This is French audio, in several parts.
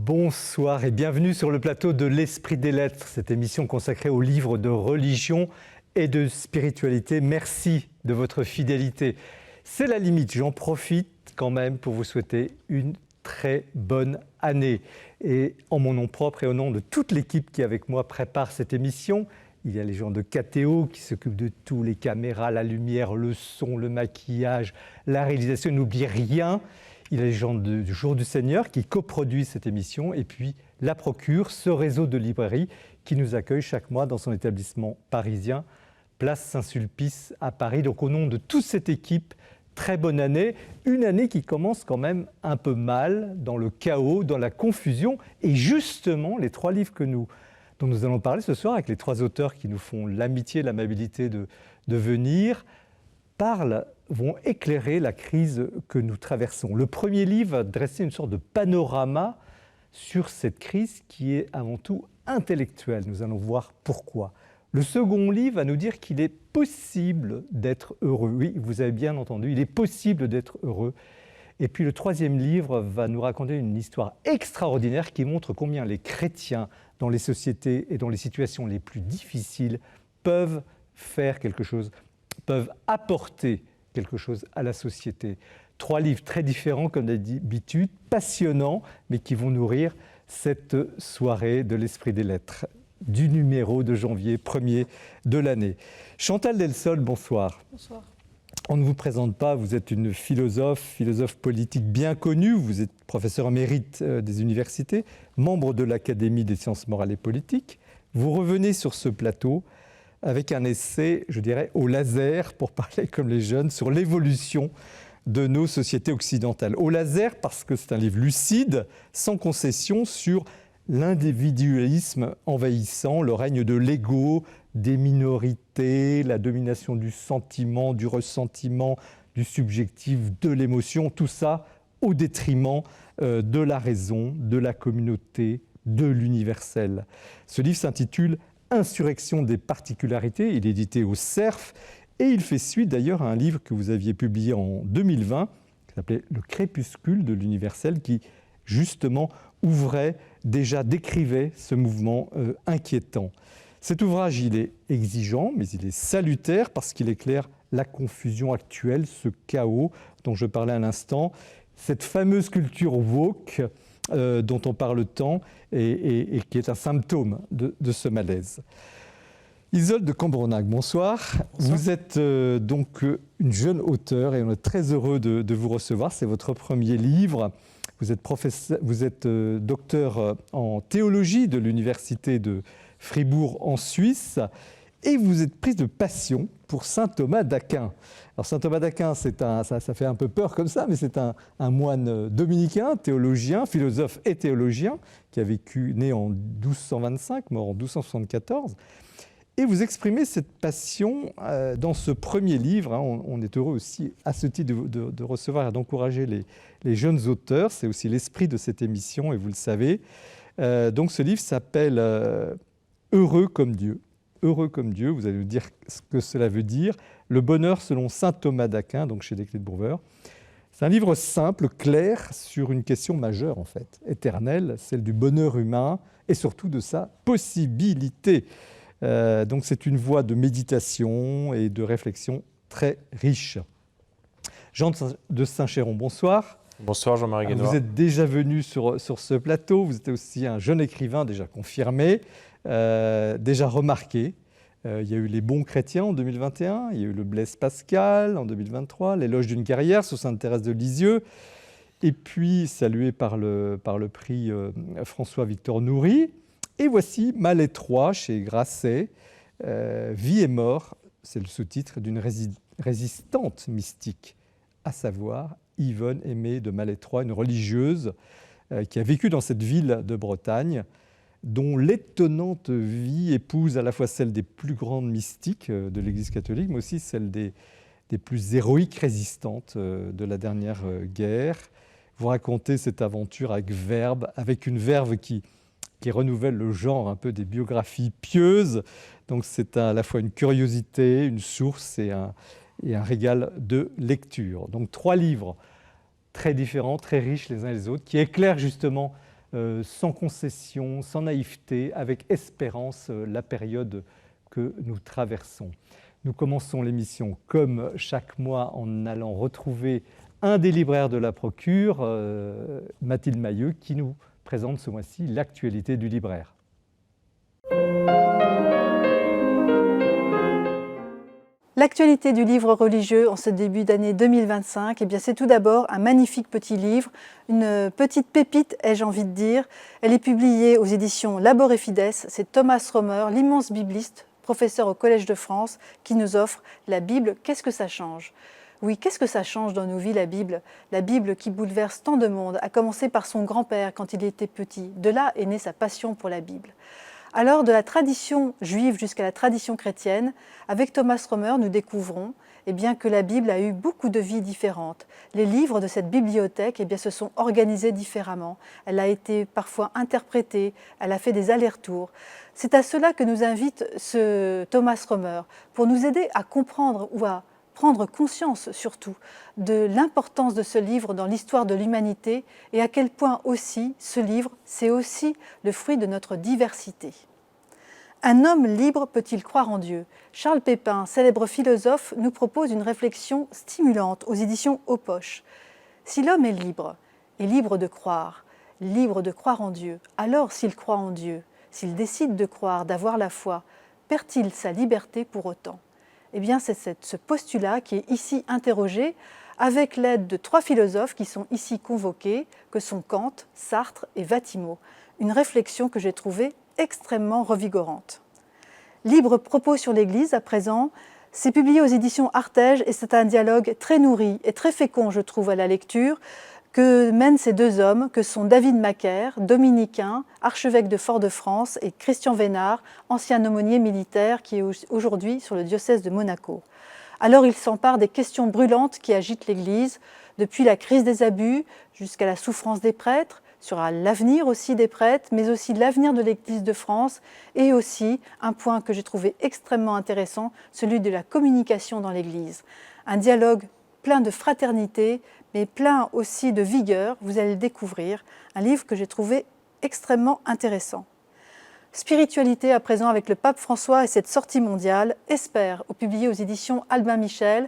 Bonsoir et bienvenue sur le plateau de l'Esprit des Lettres, cette émission consacrée aux livres de religion et de spiritualité. Merci de votre fidélité. C'est la limite, j'en profite quand même pour vous souhaiter une très bonne année. Et en mon nom propre et au nom de toute l'équipe qui avec moi prépare cette émission, il y a les gens de KTO qui s'occupent de tout, les caméras, la lumière, le son, le maquillage, la réalisation, n'oublie rien. Il y a les gens du Jour du Seigneur qui coproduisent cette émission et puis la Procure, ce réseau de librairies qui nous accueille chaque mois dans son établissement parisien, place Saint-Sulpice à Paris. Donc au nom de toute cette équipe, très bonne année, une année qui commence quand même un peu mal, dans le chaos, dans la confusion. Et justement, les trois livres dont nous allons parler ce soir, avec les trois auteurs qui nous font l'amitié et l'amabilité de venir, vont éclairer la crise que nous traversons. Le premier livre va dresser une sorte de panorama sur cette crise qui est avant tout intellectuelle. Nous allons voir pourquoi. Le second livre va nous dire qu'il est possible d'être heureux. Oui, vous avez bien entendu, il est possible d'être heureux. Et puis le troisième livre va nous raconter une histoire extraordinaire qui montre combien les chrétiens, dans les sociétés et dans les situations les plus difficiles, peuvent faire quelque chose, peuvent apporter quelque chose à la société. Trois livres très différents, comme d'habitude, passionnants, mais qui vont nourrir cette soirée de l'Esprit des Lettres, du numéro de janvier 1er de l'année. Chantal Delsol, bonsoir. Bonsoir. On ne vous présente pas, vous êtes une philosophe politique bien connue, vous êtes professeur émérite des universités, membre de l'Académie des sciences morales et politiques. Vous revenez sur ce plateau avec un essai, je dirais, au laser, pour parler comme les jeunes, sur l'évolution de nos sociétés occidentales. Au laser parce que c'est un livre lucide, sans concession, sur l'individualisme envahissant, le règne de l'ego, des minorités, la domination du sentiment, du ressentiment, du subjectif, de l'émotion, tout ça au détriment de la raison, de la communauté, de l'universel. Ce livre s'intitule « Insurrection des particularités », il est édité au Cerf, et il fait suite d'ailleurs à un livre que vous aviez publié en 2020, qui s'appelait « Le crépuscule de l'universel », qui justement décrivait ce mouvement inquiétant. Cet ouvrage, il est exigeant, mais il est salutaire parce qu'il éclaire la confusion actuelle, ce chaos dont je parlais à l'instant, cette fameuse culture woke dont on parle tant et qui est un symptôme de ce malaise. Isolde de Cambrenac, bonsoir. Vous êtes donc une jeune auteure et on est très heureux de vous recevoir. C'est votre premier livre. Vous êtes docteur en théologie de l'université de Fribourg en Suisse et vous êtes prise de passion pour saint Thomas d'Aquin. Alors saint Thomas d'Aquin, ça fait un peu peur comme ça, mais c'est un moine dominicain, théologien, philosophe et théologien, qui a né en 1225, mort en 1274. Et vous exprimez cette passion dans ce premier livre. On est heureux aussi, à ce titre, de recevoir et d'encourager les jeunes auteurs. C'est aussi l'esprit de cette émission, et vous le savez. Donc ce livre s'appelle « Heureux comme Dieu ». Heureux comme Dieu, vous allez nous dire ce que cela veut dire. Le bonheur selon saint Thomas d'Aquin, donc chez Desclés de Brouwer. C'est un livre simple, clair, sur une question majeure, en fait, éternelle, celle du bonheur humain et surtout de sa possibilité. Donc c'est une voie de méditation et de réflexion très riche. Jean de Saint-Chéron, bonsoir. Bonsoir Jean-Marie Guénois. Vous êtes déjà venu sur ce plateau, vous êtes aussi un jeune écrivain déjà confirmé, déjà remarqué. Il y a eu Les Bons Chrétiens en 2021, il y a eu le Blaise Pascal en 2023, L'éloge d'une carrière sur sainte Thérèse de Lisieux, et puis salué par le prix François-Victor Nourry. Et voici Malétroit chez Grasset, Vie et mort, c'est le sous-titre d'une résistante mystique, à savoir Yvonne Aimée de Malétroit, une religieuse qui a vécu dans cette ville de Bretagne, dont l'étonnante vie épouse à la fois celle des plus grandes mystiques de l'Église catholique, mais aussi celle des plus héroïques résistantes de la dernière guerre. Vous racontez cette aventure avec une verve qui renouvelle le genre un peu des biographies pieuses. Donc c'est à la fois une curiosité, une source et un régal de lecture. Donc 3 livres très différents, très riches les uns les autres, qui éclairent justement sans concession, sans naïveté, avec espérance, la période que nous traversons. Nous commençons l'émission comme chaque mois en allant retrouver un des libraires de la Procure, Mathilde Mailleux, qui nous présente ce mois-ci l'actualité du libraire. L'actualité du livre religieux en ce début d'année 2025, eh bien c'est tout d'abord un magnifique petit livre, une petite pépite, ai-je envie de dire. Elle est publiée aux éditions Labor et Fides. C'est Thomas Romer, l'immense bibliste, professeur au Collège de France, qui nous offre la Bible. Qu'est-ce que ça change ? Oui, qu'est-ce que ça change dans nos vies, la Bible ? La Bible qui bouleverse tant de monde, à commencer par son grand-père quand il était petit. De là est née sa passion pour la Bible. Alors, de la tradition juive jusqu'à la tradition chrétienne, avec Thomas Romer, nous découvrons que la Bible a eu beaucoup de vies différentes. Les livres de cette bibliothèque se sont organisés différemment. Elle a été parfois interprétée, elle a fait des allers-retours. C'est à cela que nous invite ce Thomas Romer, pour nous aider à comprendre ou à prendre conscience surtout de l'importance de ce livre dans l'histoire de l'humanité et à quel point aussi ce livre, c'est aussi le fruit de notre diversité. Un homme libre peut-il croire en Dieu ? Charles Pépin, célèbre philosophe, nous propose une réflexion stimulante aux éditions Aux Poches. Si l'homme est libre de croire en Dieu, alors s'il croit en Dieu, s'il décide de croire, d'avoir la foi, perd-il sa liberté pour autant ? Eh bien, c'est ce postulat qui est ici interrogé avec l'aide de 3 philosophes qui sont ici convoqués, que sont Kant, Sartre et Vatimo. Une réflexion que j'ai trouvée extrêmement revigorante. Libre propos sur l'Église, à présent, c'est publié aux éditions Artege et c'est un dialogue très nourri et très fécond, je trouve, à la lecture, que mènent ces 2 hommes, que sont David Macaire, dominicain, archevêque de Fort-de-France, et Christian Vénard, ancien aumônier militaire qui est aujourd'hui sur le diocèse de Monaco. Alors il s'empare des questions brûlantes qui agitent l'Église, depuis la crise des abus jusqu'à la souffrance des prêtres, sur l'avenir aussi des prêtres, mais aussi l'avenir de l'Église de France, et aussi un point que j'ai trouvé extrêmement intéressant, celui de la communication dans l'Église. Un dialogue plein de fraternité, mais plein aussi de vigueur, vous allez le découvrir, un livre que j'ai trouvé extrêmement intéressant. Spiritualité à présent avec le pape François et cette sortie mondiale, Espère, publié aux éditions Albin Michel,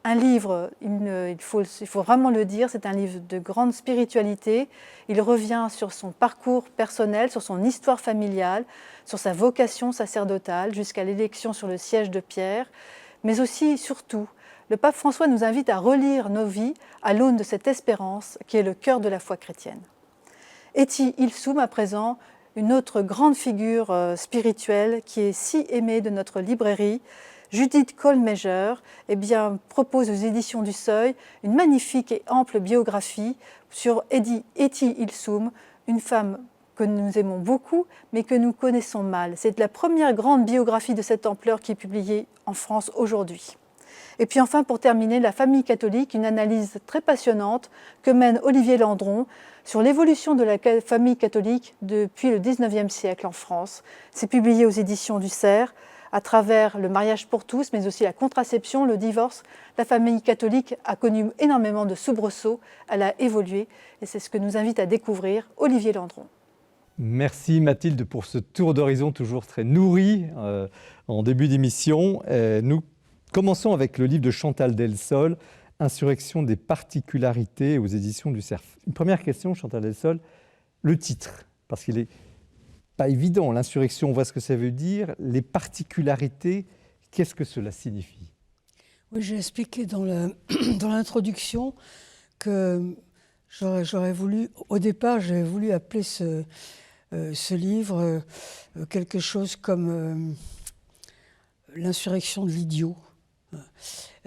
un livre, il faut vraiment le dire, c'est un livre de grande spiritualité. Il revient sur son parcours personnel, sur son histoire familiale, sur sa vocation sacerdotale, jusqu'à l'élection sur le siège de Pierre, mais aussi, surtout, le pape François nous invite à relire nos vies à l'aune de cette espérance qui est le cœur de la foi chrétienne. Etty Hillesum, à présent, une autre grande figure spirituelle qui est si aimée de notre librairie, Judith Kohlmeyer, propose aux éditions du Seuil une magnifique et ample biographie sur Etty Hillesum, une femme que nous aimons beaucoup, mais que nous connaissons mal. C'est la première grande biographie de cette ampleur qui est publiée en France aujourd'hui. Et puis enfin, pour terminer, La famille catholique, une analyse très passionnante que mène Olivier Landron sur l'évolution de la famille catholique depuis le XIXe siècle en France. C'est publié aux éditions du Cerf, à travers le mariage pour tous, mais aussi la contraception, le divorce. La famille catholique a connu énormément de soubresauts, elle a évolué, et c'est ce que nous invite à découvrir Olivier Landron. Merci Mathilde pour ce tour d'horizon toujours très nourri en début d'émission. Nous commençons avec le livre de Chantal Delsol, Insurrection des particularités aux éditions du Cerf. Une première question, Chantal Delsol, le titre, parce qu'il n'est pas évident. L'insurrection, on voit ce que ça veut dire. Les particularités, qu'est-ce que cela signifie ? Oui, j'ai expliqué dans l'introduction que j'aurais voulu, au départ, j'avais voulu appeler ce livre quelque chose comme l'insurrection de l'idiot.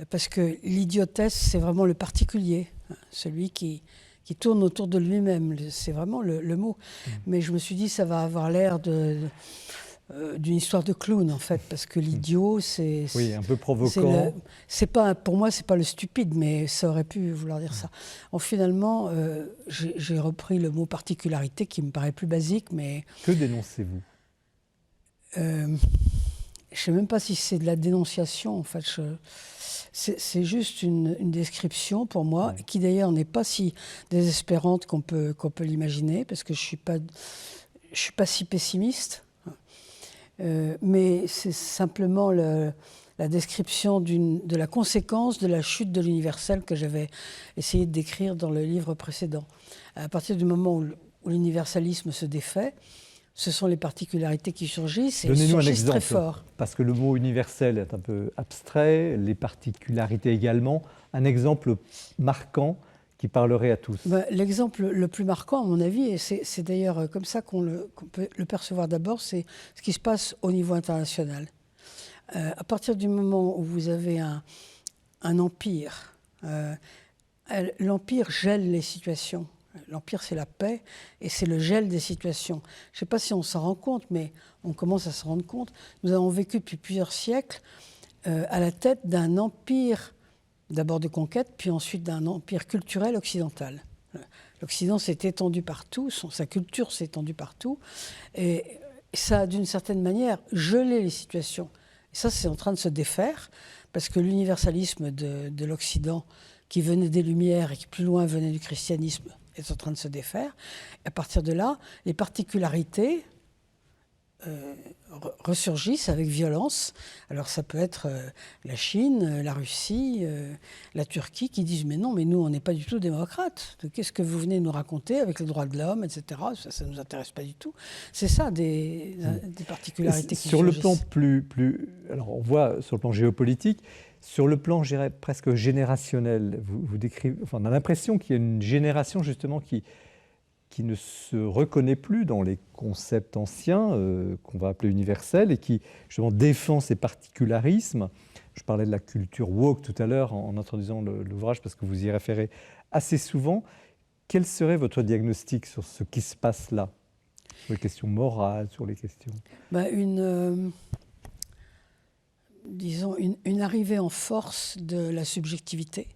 Parce que l'idiotesse, c'est vraiment le particulier, celui qui tourne autour de lui-même. C'est vraiment le mot. Mais je me suis dit, ça va avoir l'air d'une histoire de clown, en fait, parce que l'idiot, c'est... Oui, un peu provoquant. Pour moi, c'est pas le stupide, mais ça aurait pu vouloir dire ça. Finalement, j'ai repris le mot particularité, qui me paraît plus basique, mais... Que dénoncez-vous ? ne sais même pas si c'est de la dénonciation, en fait. C'est juste une description pour moi, qui d'ailleurs n'est pas si désespérante qu'on peut l'imaginer, parce que je suis pas si pessimiste. Mais c'est simplement la description de la conséquence de la chute de l'universel que j'avais essayé de décrire dans le livre précédent. À partir du moment où l'universalisme se défait, ce sont les particularités qui surgissent, et elles surgissent très fort. Parce que le mot universel est un peu abstrait, les particularités également. Un exemple marquant qui parlerait à tous. L'exemple le plus marquant, à mon avis, et c'est d'ailleurs comme ça qu'on peut le percevoir d'abord, c'est ce qui se passe au niveau international. À partir du moment où vous avez un empire, l'empire gèle les situations. L'empire, c'est la paix et c'est le gel des situations. Je ne sais pas si on s'en rend compte, mais on commence à s'en rendre compte. Nous avons vécu depuis plusieurs siècles à la tête d'un empire, d'abord de conquête, puis ensuite d'un empire culturel occidental. L'Occident s'est étendu partout, sa culture s'est étendue partout, et ça a d'une certaine manière gelé les situations. Et ça, c'est en train de se défaire, parce que l'universalisme de l'Occident, qui venait des Lumières et qui plus loin venait du christianisme, est en train de se défaire. Et à partir de là, les particularités ressurgissent avec violence. Alors ça peut être la Chine, la Russie, la Turquie, qui disent « mais non, mais nous, on n'est pas du tout démocrates. Qu'est-ce que vous venez nous raconter avec les droits de l'homme, etc. » Ça ne nous intéresse pas du tout. C'est ça, des particularités qui surgissent. Sur le plan alors on voit sur le plan géopolitique, sur le plan, je dirais, presque générationnel, vous décrivez, enfin, on a l'impression qu'il y a une génération justement qui ne se reconnaît plus dans les concepts anciens, qu'on va appeler universels, et qui justement défend ces particularismes. Je parlais de la culture woke tout à l'heure en introduisant l'ouvrage, parce que vous y référez assez souvent. Quel serait votre diagnostic sur ce qui se passe là, sur les questions morales, sur les questions... Disons, une arrivée en force de la subjectivité.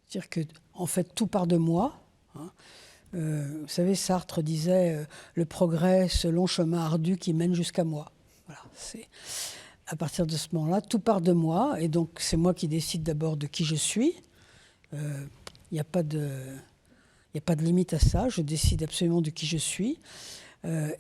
C'est-à-dire que, en fait, tout part de moi. Vous savez, Sartre disait le progrès, ce long chemin ardu qui mène jusqu'à moi. Voilà, c'est à partir de ce moment-là, tout part de moi, et donc c'est moi qui décide d'abord de qui je suis. Il n'y a pas de limite à ça. Je décide absolument de qui je suis.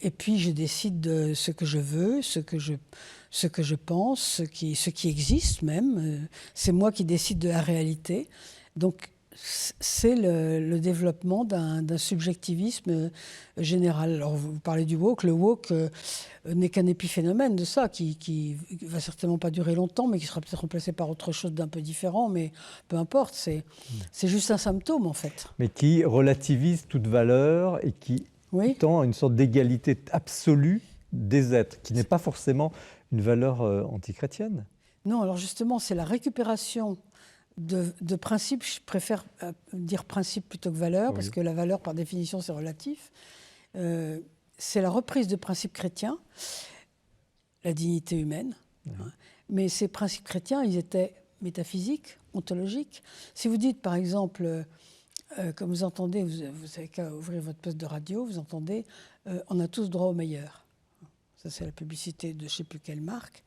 Et puis je décide de ce que je veux, ce que je pense, ce qui existe même. C'est moi qui décide de la réalité. Donc c'est le développement d'un subjectivisme général. Alors vous parlez du woke. Le woke n'est qu'un épiphénomène de ça, qui va certainement pas durer longtemps, mais qui sera peut-être remplacé par autre chose d'un peu différent, mais peu importe, c'est juste un symptôme en fait. Mais qui relativise toute valeur et qui tend à une sorte d'égalité absolue des êtres, qui n'est pas forcément une valeur antichrétienne. Non, alors justement, c'est la récupération de principes. Je préfère dire principe plutôt que valeur, parce que la valeur, par définition, c'est relatif. C'est la reprise de principes chrétiens, la dignité humaine. Mais ces principes chrétiens, ils étaient métaphysiques, ontologiques. Si vous dites, par exemple... comme vous entendez, vous n'avez qu'à ouvrir votre poste de radio, vous entendez on a tous droit au meilleur. Ça, c'est la publicité de je ne sais plus quelle marque.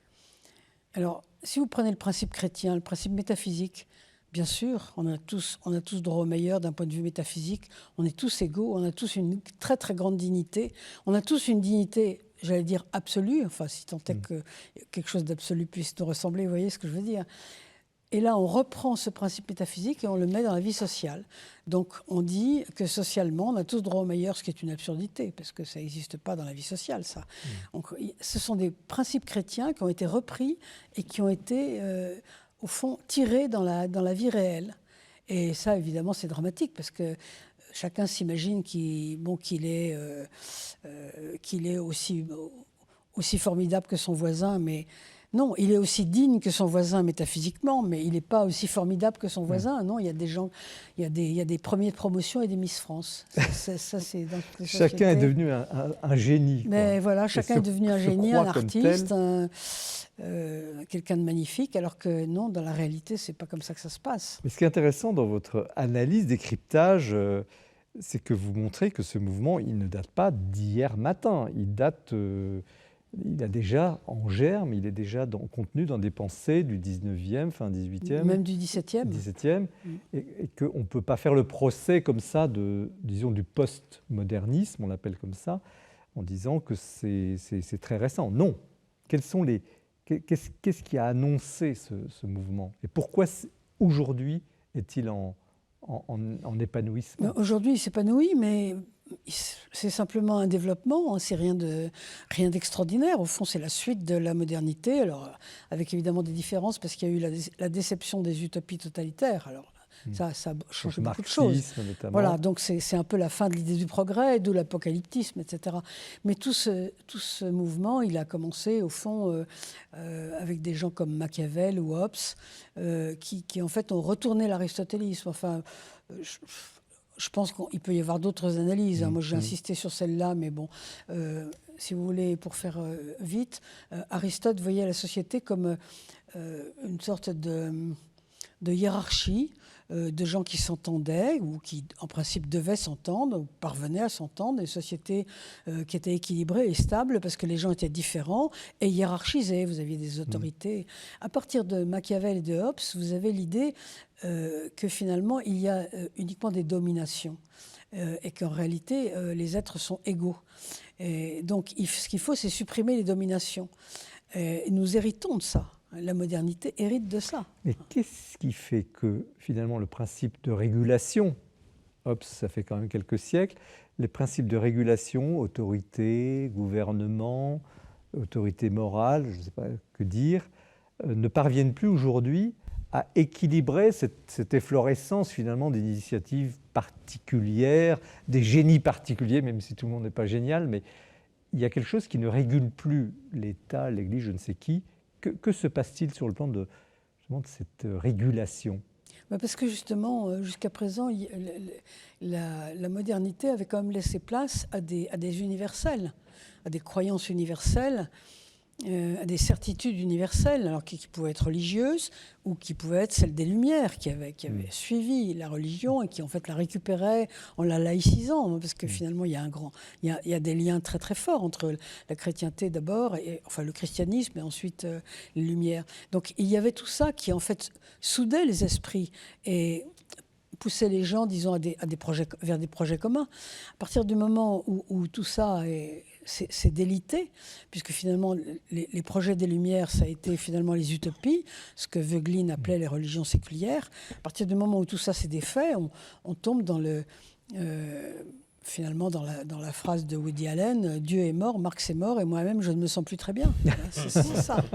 Alors, si vous prenez le principe chrétien, le principe métaphysique, bien sûr, on a tous droit au meilleur d'un point de vue métaphysique. On est tous égaux, on a tous une très très grande dignité. On a tous une dignité, j'allais dire absolue, enfin, si tant est que quelque chose d'absolu puisse nous ressembler, vous voyez ce que je veux dire. Et là, on reprend ce principe métaphysique et on le met dans la vie sociale. Donc, on dit que socialement, on a tous droit au meilleur, ce qui est une absurdité, parce que ça n'existe pas dans la vie sociale, ça. Donc, ce sont des principes chrétiens qui ont été repris et qui ont été, au fond, tirés dans la vie réelle. Et ça, évidemment, c'est dramatique, parce que chacun s'imagine qu'il est aussi formidable que son voisin, mais... Non, il est aussi digne que son voisin métaphysiquement, mais il n'est pas aussi formidable que son voisin. Non, il y a des gens, il y a des premiers de promotion et des Miss France. Ça, c'est dans les chacun est devenu un génie. Mais voilà, chacun est devenu un génie, un artiste, quelqu'un de magnifique, alors que non, dans la réalité, c'est pas comme ça que ça se passe. Mais ce qui est intéressant dans votre analyse, décryptage, c'est que vous montrez que ce mouvement, il ne date pas d'hier matin. Il date il a déjà en germe, il est déjà contenu dans des pensées du 19e, fin 18e. Même du 17e. 17e, et qu'on ne peut pas faire le procès comme ça disons, du post-modernisme, on l'appelle comme ça, en disant que c'est très récent. Non. Qu'est-ce qui a annoncé ce mouvement? Et pourquoi aujourd'hui est-il en épanouissement? Aujourd'hui, il s'épanouit, mais c'est simplement un développement, hein, c'est rien d'extraordinaire. Au fond, c'est la suite de la modernité, alors avec évidemment des différences, parce qu'il y a eu la déception des utopies totalitaires. Alors ça a changé beaucoup de choses. Notamment. Voilà, donc c'est un peu la fin de l'idée du progrès, d'où l'apocalyptisme, etc. Mais tout ce mouvement, il a commencé au fond avec des gens comme Machiavel ou Hobbes, qui en fait ont retourné l'aristotélisme. Enfin, je pense qu'il peut y avoir d'autres analyses. Moi, j'ai insisté sur celle-là, mais bon, si vous voulez, pour faire vite, Aristote voyait la société comme une sorte de hiérarchie de gens qui s'entendaient ou qui, en principe, devaient s'entendre ou parvenaient à s'entendre, des sociétés qui étaient équilibrées et stables parce que les gens étaient différents et hiérarchisés. Vous aviez des autorités. À partir de Machiavel et de Hobbes, vous avez l'idée que finalement, il y a uniquement des dominations et qu'en réalité, les êtres sont égaux. Et donc, ce qu'il faut, c'est supprimer les dominations. Et nous héritons de ça. La modernité hérite de ça. Mais qu'est-ce qui fait que, finalement, le principe de régulation, Hobbes, ça fait quand même quelques siècles, les principes de régulation, autorité, gouvernement, autorité morale, je ne sais pas que dire, ne parviennent plus aujourd'hui à équilibrer cette efflorescence, finalement, d'initiatives particulières, des génies particuliers, même si tout le monde n'est pas génial, mais il y a quelque chose qui ne régule plus l'État, l'Église, je ne sais qui. Que se passe-t-il sur le plan de cette régulation? Parce que justement, jusqu'à présent, la modernité avait quand même laissé place à des universels, à des croyances universelles, à des certitudes universelles, alors qui pouvaient être religieuses ou qui pouvaient être celles des Lumières, qui avaient suivi la religion et qui en fait la récupéraient en la laïcisant, parce que finalement il y a des liens très très forts entre la chrétienté d'abord, et enfin le christianisme et ensuite les Lumières. Donc il y avait tout ça qui en fait soudait les esprits et poussait les gens, disons, vers des projets communs. À partir du moment où tout ça c'est délité, puisque finalement les projets des Lumières, ça a été finalement les utopies, ce que Voegelin appelait les religions séculières. À partir du moment où tout ça s'est défait, on tombe dans finalement dans la phrase de Woody Allen, Dieu est mort, Marx est mort, et moi-même je ne me sens plus très bien. C'est ça.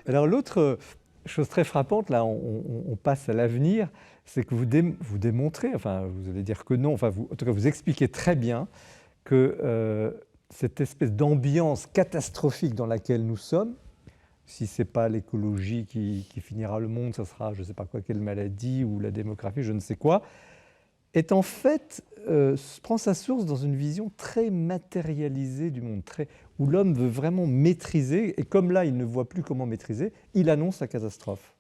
Alors l'autre chose très frappante, là on passe à l'avenir, c'est que vous démontrez, enfin vous allez dire que non, enfin en tout cas vous expliquez très bien que cette espèce d'ambiance catastrophique dans laquelle nous sommes, si ce n'est pas l'écologie qui finira le monde, ça sera je ne sais pas quoi, quelle maladie, ou la démographie, je ne sais quoi, est en fait, prend sa source dans une vision très matérialisée du monde, où l'homme veut vraiment maîtriser, et comme là il ne voit plus comment maîtriser, il annonce la catastrophe.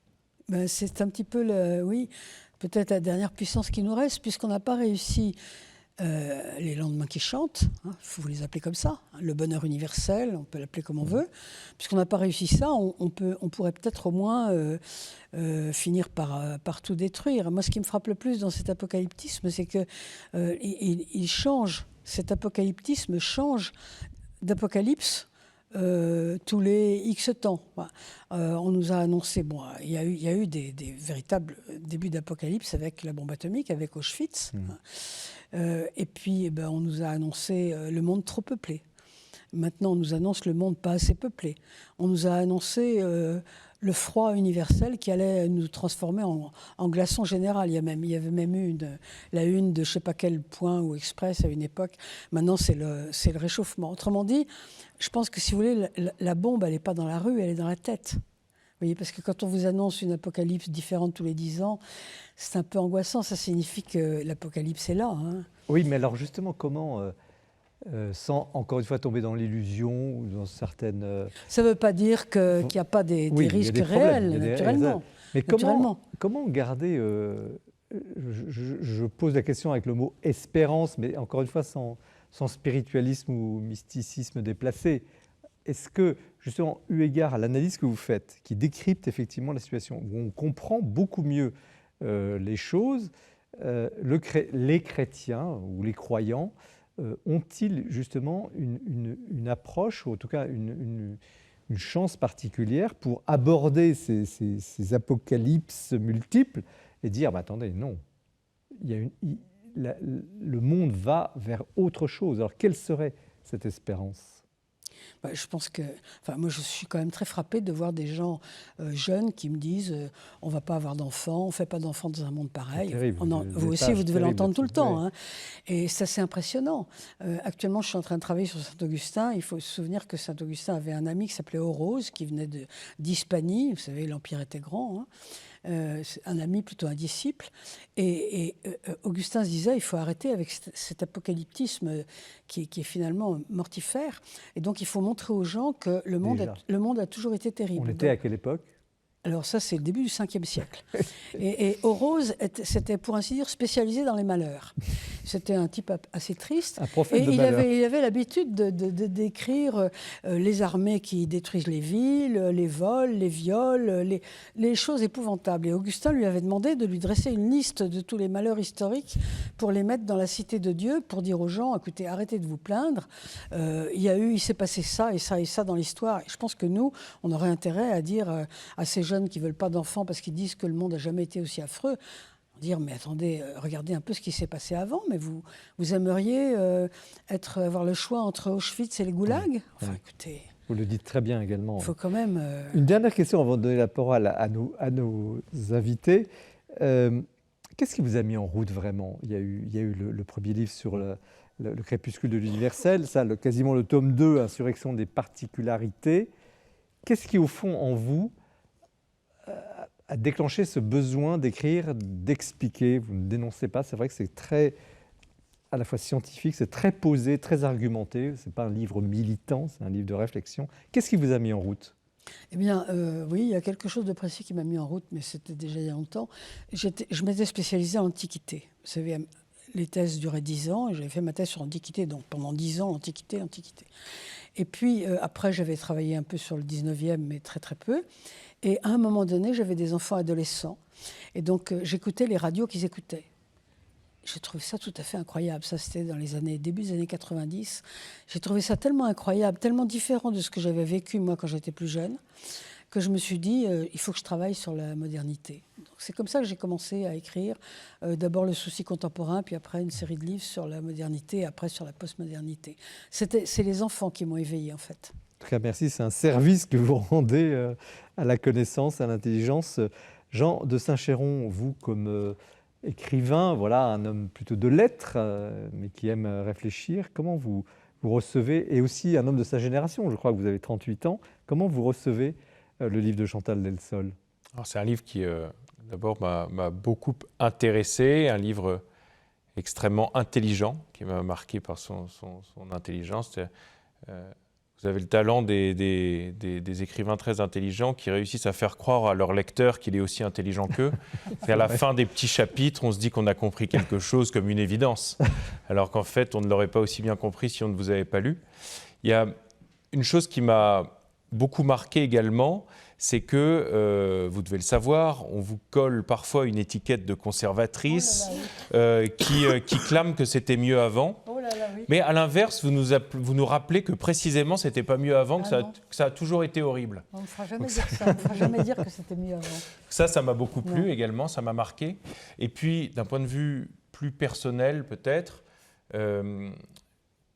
C'est un petit peu, peut-être la dernière puissance qui nous reste, puisqu'on n'a pas réussi les lendemains qui chantent, il faut les appeler comme ça, le bonheur universel, on peut l'appeler comme on veut. Puisqu'on n'a pas réussi ça, on pourrait peut-être au moins finir par tout détruire. Moi, ce qui me frappe le plus dans cet apocalyptisme, c'est que il change, cet apocalyptisme change d'apocalypse tous les X temps. On nous a annoncé, il y a eu des véritables débuts d'apocalypse avec la bombe atomique, avec Auschwitz. Et puis, on nous a annoncé le monde trop peuplé. Maintenant, on nous annonce le monde pas assez peuplé. On nous a annoncé le froid universel qui allait nous transformer en glaçon général. Il y avait même eu la une de je ne sais pas quel point ou Express à une époque. Maintenant, c'est le réchauffement. Autrement dit, je pense que si vous voulez, la bombe, elle n'est pas dans la rue, elle est dans la tête. Vous voyez, parce que quand on vous annonce une apocalypse différente tous les 10 ans, c'est un peu angoissant. Ça signifie que l'apocalypse est là. Oui, mais alors justement, comment, sans encore une fois tomber dans l'illusion ou dans certaines... Ça ne veut pas dire qu'il n'y a pas des risques réels, naturellement. Mais comment garder... je pose la question avec le mot espérance, mais encore une fois sans spiritualisme ou mysticisme déplacé. est-ce que, justement, eu égard à l'analyse que vous faites, qui décrypte effectivement la situation, où on comprend beaucoup mieux les choses, les chrétiens ou les croyants ont-ils justement une approche, ou en tout cas une chance particulière pour aborder ces apocalypses multiples et dire bah, attendez, non, le monde va vers autre chose. Alors quelle serait cette espérance ? Je pense que, moi, je suis quand même très frappée de voir des gens jeunes qui me disent on ne va pas avoir d'enfants, on ne fait pas d'enfants dans un monde pareil. Terrible, vous aussi, vous devez l'entendre tout le temps. Hein. Et ça, c'est impressionnant. Actuellement, je suis en train de travailler sur Saint-Augustin. Il faut se souvenir que Saint-Augustin avait un ami qui s'appelait Orose, qui venait d'Hispanie. Vous savez, l'Empire était grand. Hein. Un ami, plutôt un disciple. Et Augustin se disait, il faut arrêter avec cet apocalyptisme qui est finalement mortifère. Et donc, il faut montrer aux gens que le monde a toujours été terrible. On était à quelle époque ? Alors ça, c'est le début du 5e siècle. Et Orose, c'était pour ainsi dire spécialisé dans les malheurs. C'était un type assez triste. Un prophète et de malheur. Il avait l'habitude de décrire les armées qui détruisent les villes, les vols, les viols, les choses épouvantables. Et Augustin lui avait demandé de lui dresser une liste de tous les malheurs historiques pour les mettre dans la cité de Dieu, pour dire aux gens, écoutez, arrêtez de vous plaindre. Il s'est passé ça et ça et ça dans l'histoire. Et je pense que nous, on aurait intérêt à dire à ces jeunes qui ne veulent pas d'enfants parce qu'ils disent que le monde n'a jamais été aussi affreux, dire mais attendez, regardez un peu ce qui s'est passé avant, mais vous aimeriez avoir le choix entre Auschwitz et les goulags ? Enfin, écoutez... Vous le dites très bien également. Il faut quand même... Une dernière question avant de donner la parole à nos invités. Qu'est-ce qui vous a mis en route vraiment ? Il y a eu le premier livre sur le crépuscule de l'universel, quasiment le tome 2, Insurrection des particularités. Qu'est-ce qui, au fond, en vous, a déclenché ce besoin d'écrire, d'expliquer ? Vous ne dénoncez pas, c'est vrai que c'est très, à la fois scientifique, c'est très posé, très argumenté. Ce n'est pas un livre militant, c'est un livre de réflexion. Qu'est-ce qui vous a mis en route ? Eh bien, oui, il y a quelque chose de précis qui m'a mis en route, mais c'était déjà il y a longtemps. Je m'étais spécialisée en Antiquité. Vous savez, les thèses duraient 10 ans, et j'avais fait ma thèse sur Antiquité, donc pendant 10 ans, Antiquité. Et puis, après, j'avais travaillé un peu sur le 19e, mais très, très peu. Et à un moment donné, j'avais des enfants adolescents. Et donc, j'écoutais les radios qu'ils écoutaient. J'ai trouvé ça tout à fait incroyable. Ça, c'était dans début des années 90. J'ai trouvé ça tellement incroyable, tellement différent de ce que j'avais vécu, moi, quand j'étais plus jeune, que je me suis dit, il faut que je travaille sur la modernité. Donc, c'est comme ça que j'ai commencé à écrire. D'abord le souci contemporain, puis après une série de livres sur la modernité, et après sur la postmodernité. C'est les enfants qui m'ont éveillée, en fait. En tout cas, merci. C'est un service que vous rendez à la connaissance, à l'intelligence. Jean de Saint-Chéron, vous, comme écrivain, voilà, un homme plutôt de lettres, mais qui aime réfléchir, comment vous recevez, et aussi un homme de sa génération, je crois que vous avez 38 ans, comment vous recevez le livre de Chantal Delsol ? Alors, c'est un livre qui, d'abord, m'a beaucoup intéressé, un livre extrêmement intelligent, qui m'a marqué par son intelligence. Vous avez le talent des écrivains très intelligents qui réussissent à faire croire à leur lecteur qu'il est aussi intelligent qu'eux. À la fin des petits chapitres, on se dit qu'on a compris quelque chose comme une évidence, alors qu'en fait, on ne l'aurait pas aussi bien compris si on ne vous avait pas lu. Il y a une chose qui m'a beaucoup marqué également, c'est que, vous devez le savoir, on vous colle parfois une étiquette de conservatrice qui clame que c'était mieux avant. Oui. Mais à l'inverse, vous nous rappelez que précisément, c'était pas mieux avant, que ça a toujours été horrible. On ne fera jamais dire ça, on ne fera jamais dire que c'était mieux avant. Ça m'a beaucoup plu également, ça m'a marqué. Et puis, d'un point de vue plus personnel peut-être,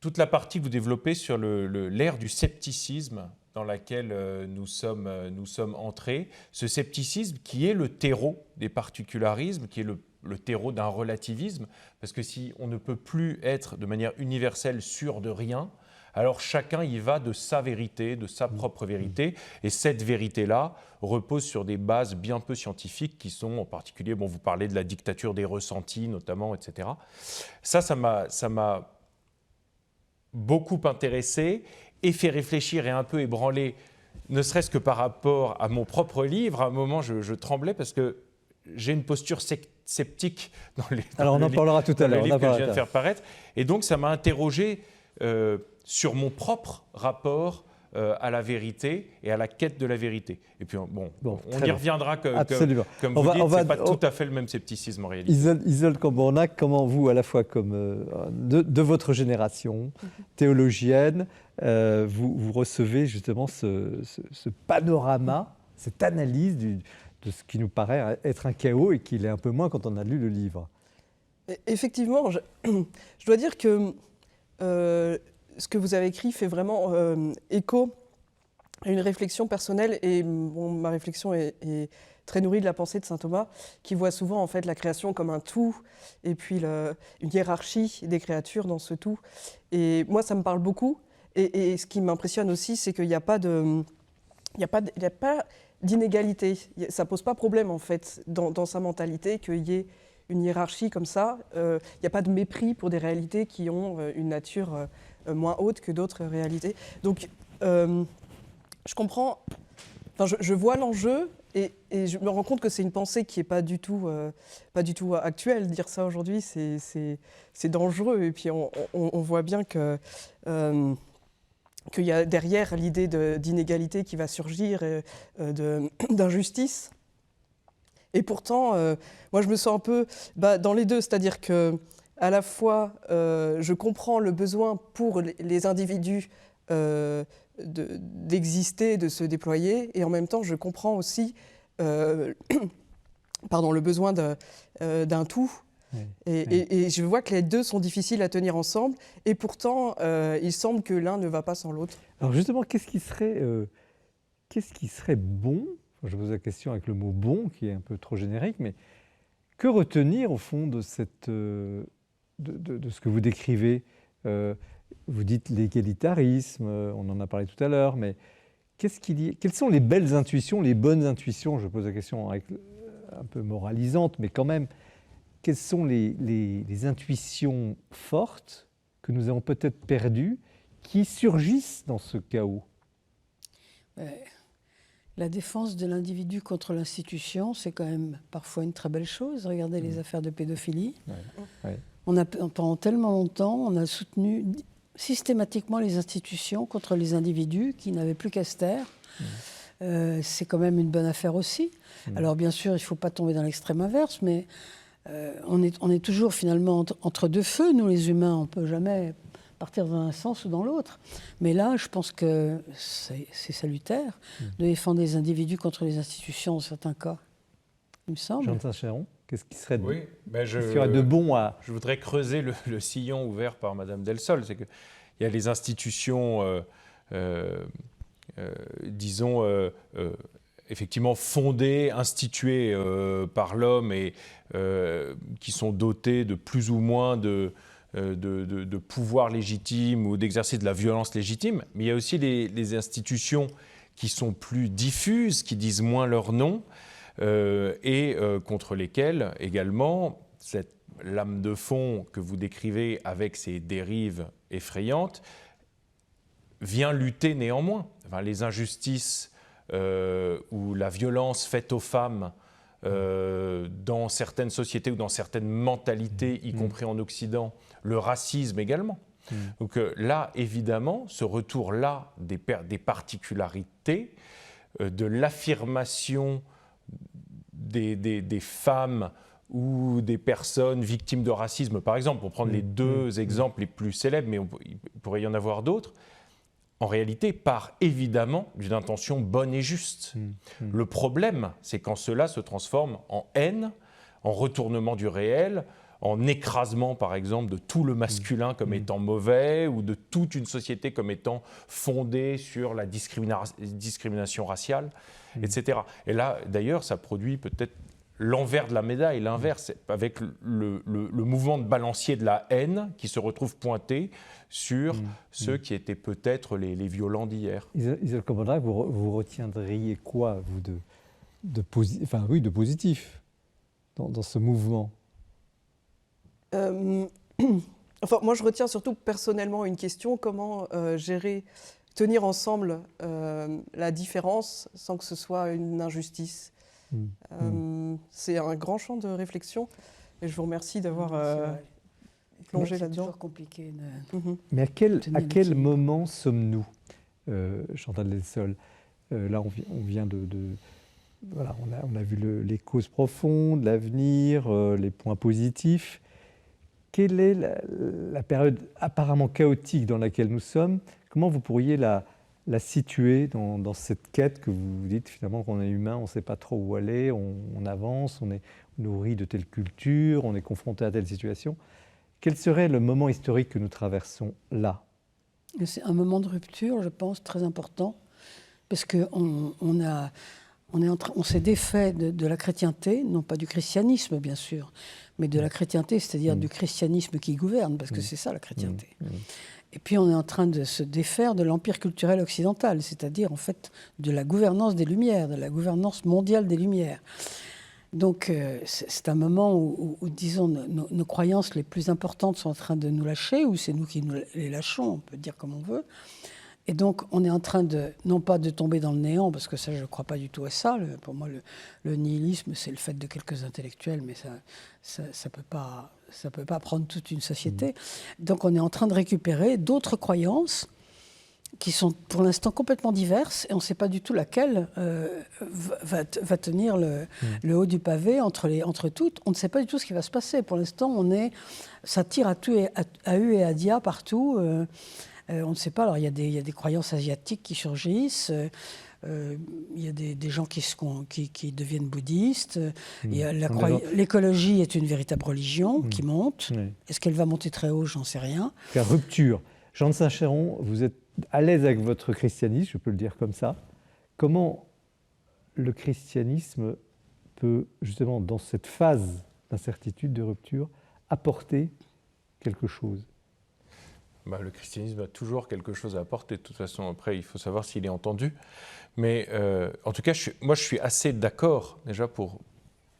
toute la partie que vous développez sur l'ère du scepticisme dans laquelle nous sommes entrés, ce scepticisme qui est le terreau des particularismes, qui est le terreau d'un relativisme, parce que si on ne peut plus être de manière universelle sûr de rien, alors chacun y va de sa vérité, de sa propre vérité, et cette vérité-là repose sur des bases bien peu scientifiques qui sont en particulier, vous parlez de la dictature des ressentis notamment, etc. Ça m'a beaucoup intéressé et fait réfléchir et un peu ébranler, ne serait-ce que par rapport à mon propre livre. À un moment, je tremblais parce que j'ai une posture sceptique dans les livres que je viens de faire paraître. Et donc, ça m'a interrogé sur mon propre rapport à la vérité et à la quête de la vérité. Et puis, bon on y bien. reviendra, Absolument. comme vous dites, ce n'est pas tout à fait le même scepticisme en réalité. Isolde Cambornac, comment vous, à la fois comme de votre génération, théologienne, vous recevez justement ce panorama, cette analyse de ce qui nous paraît être un chaos et qui l'est un peu moins quand on a lu le livre? Effectivement, je dois dire que ce que vous avez écrit fait vraiment écho à une réflexion personnelle, et ma réflexion est très nourrie de la pensée de saint Thomas, qui voit souvent en fait la création comme un tout, et puis une hiérarchie des créatures dans ce tout. Et moi, ça me parle beaucoup, et ce qui m'impressionne aussi, c'est qu'il n'y a pas d'inégalité. Ça ne pose pas problème en fait dans sa mentalité qu'il y ait une hiérarchie comme ça. Il n'y a pas de mépris pour des réalités qui ont une nature moins haute que d'autres réalités. Donc, je comprends, je vois l'enjeu, et je me rends compte que c'est une pensée qui n'est pas du tout actuelle. Dire ça aujourd'hui, c'est dangereux. Et puis, on voit bien qu'il y a derrière l'idée d'inégalité qui va surgir, d'injustice. Et pourtant, moi, je me sens un peu dans les deux, c'est-à-dire que à la fois, je comprends le besoin pour les individus d'exister, de se déployer, et en même temps, je comprends aussi le besoin d'un tout. Oui, et je vois que les deux sont difficiles à tenir ensemble, et pourtant, il semble que l'un ne va pas sans l'autre. Alors justement, qu'est-ce qui serait bon? Je pose la question avec le mot « bon » qui est un peu trop générique, mais que retenir au fond de ce que vous décrivez? Vous dites l'égalitarisme, on en a parlé tout à l'heure, mais quelles sont les belles intuitions, les bonnes intuitions? Je pose la question un peu moralisante, mais quand même, quelles sont les intuitions fortes que nous avons peut-être perdues, qui surgissent dans ce chaos? La défense de l'individu contre l'institution, c'est quand même parfois une très belle chose. Regardez les affaires de pédophilie. Ouais. Pendant tellement longtemps, on a soutenu systématiquement les institutions contre les individus qui n'avaient plus qu'à se taire. C'est quand même une bonne affaire aussi. Alors bien sûr, il ne faut pas tomber dans l'extrême inverse, mais on est toujours finalement entre deux feux, nous les humains. On ne peut jamais partir dans un sens ou dans l'autre. Mais là, je pense que c'est salutaire de défendre les individus contre les institutions dans certains cas, il me semble. Jean de Saint-Chéron, qu'est-ce qui serait de bon à... Je voudrais creuser le sillon ouvert par Madame Delsol. C'est qu'il y a les institutions, disons, effectivement fondées, instituées par l'homme et qui sont dotées de plus ou moins de pouvoir légitime ou d'exercer de la violence légitime, mais il y a aussi les institutions qui sont plus diffuses, qui disent moins leur nom, et contre lesquelles également cette lame de fond que vous décrivez avec ses dérives effrayantes vient lutter néanmoins. Enfin, les injustices ou la violence faite aux femmes dans certaines sociétés ou dans certaines mentalités, y compris en Occident, le racisme également. Donc là, évidemment, ce retour-là des particularités, de l'affirmation des femmes ou des personnes victimes de racisme, par exemple, pour prendre les deux exemples les plus célèbres, mais il pourrait y en avoir d'autres, en réalité, part évidemment d'une intention bonne et juste. Le problème, c'est quand cela se transforme en haine, en retournement du réel, en écrasement, par exemple, de tout le masculin comme étant mauvais, ou de toute une société comme étant fondée sur la discrimination raciale, etc. Et là, d'ailleurs, ça produit peut-être l'envers de la médaille, l'inverse, avec le mouvement de balancier de la haine qui se retrouve pointé sur ceux qui étaient peut-être les violents d'hier. Isolde Cambornac, vous retiendriez quoi, vous, de positif dans ce mouvement? Enfin, moi, je retiens surtout personnellement une question: comment tenir ensemble la différence sans que ce soit une injustice. C'est un grand champ de réflexion, et je vous remercie d'avoir plongé là-dedans. C'est toujours compliqué. Mais à quel moment sommes-nous? Chantal Delsol. Là, on vient voilà, on a vu les causes profondes, l'avenir, les points positifs. Quelle est la période apparemment chaotique dans laquelle nous sommes? Comment vous pourriez la situer dans cette quête que vous dites finalement qu'on est humain, on ne sait pas trop où aller, on avance, on est nourri de telle culture, on est confronté à telle situation. Quel serait le moment historique que nous traversons là? C'est un moment de rupture, je pense, très important, parce qu'on s'est défait de la chrétienté, non pas du christianisme bien sûr, mais de la chrétienté, c'est-à-dire du christianisme qui gouverne, parce que c'est ça la chrétienté. Et puis on est en train de se défaire de l'empire culturel occidental, c'est-à-dire en fait de la gouvernance des Lumières, de la gouvernance mondiale des Lumières. Donc c'est un moment où disons, nos croyances les plus importantes sont en train de nous lâcher, ou c'est nous qui les lâchons, on peut dire comme on veut. Et donc, on est en train non pas de tomber dans le néant, parce que ça, je ne crois pas du tout à ça. Pour moi, le nihilisme, c'est le fait de quelques intellectuels, mais ça peut pas prendre toute une société. Donc, on est en train de récupérer d'autres croyances qui sont pour l'instant complètement diverses, et on ne sait pas du tout laquelle va tenir le haut du pavé entre toutes. On ne sait pas du tout ce qui va se passer. Pour l'instant, ça tire à U et à dia partout. On ne sait pas. Alors, il y a des croyances asiatiques qui surgissent. Il y a des gens qui deviennent bouddhistes. L'écologie est une véritable religion qui monte. Oui. Est-ce qu'elle va monter très haut? J'en sais rien. La rupture. Jean de Saint-Chéron, vous êtes à l'aise avec votre christianisme, je peux le dire comme ça. Comment le christianisme peut, justement, dans cette phase d'incertitude, de rupture, apporter quelque chose? Le christianisme a toujours quelque chose à apporter. De toute façon, après, il faut savoir s'il est entendu. Mais en tout cas, moi, je suis assez d'accord, déjà, pour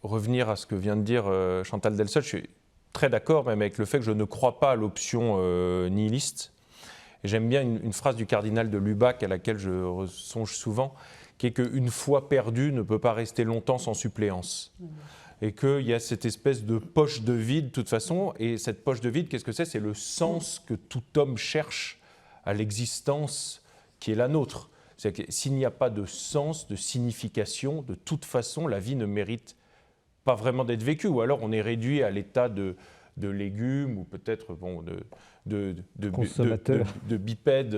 revenir à ce que vient de dire Chantal Delsol. Je suis très d'accord, même avec le fait que je ne crois pas à l'option nihiliste. Et j'aime bien une phrase du cardinal de Lubac, à laquelle je songe souvent, qui est qu'une foi perdue ne peut pas rester longtemps sans suppléance. Et qu'il y a cette espèce de poche de vide, de toute façon. Et cette poche de vide, qu'est-ce que c'est? C'est le sens que tout homme cherche à l'existence qui est la nôtre. C'est-à-dire que s'il n'y a pas de sens, de signification, de toute façon, la vie ne mérite pas vraiment d'être vécue. Ou alors on est réduit à l'état de légumes, ou peut-être de bipèdes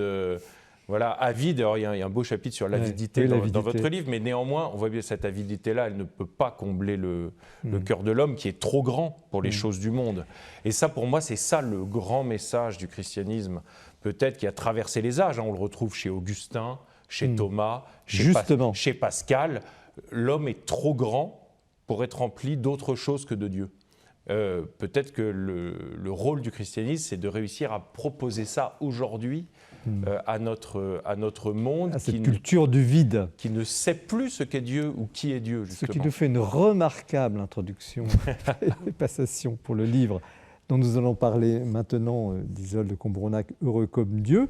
voilà, avide. Alors, il y a un beau chapitre sur l'avidité dans votre livre, mais néanmoins, on voit bien cette avidité-là, elle ne peut pas combler le cœur de l'homme qui est trop grand pour les choses du monde. Et ça, pour moi, c'est ça le grand message du christianisme, peut-être qui a traversé les âges. On le retrouve chez Augustin, chez Thomas, chez Pascal. L'homme est trop grand pour être rempli d'autre chose que de Dieu. Peut-être que le rôle du christianisme, c'est de réussir à proposer ça aujourd'hui à notre monde. À cette culture du vide. Qui ne sait plus ce qu'est Dieu ou qui est Dieu, justement. Ce qui nous fait une remarquable introduction et passation pour le livre dont nous allons parler maintenant, d'Isolde de Combronac, Heureux comme Dieu.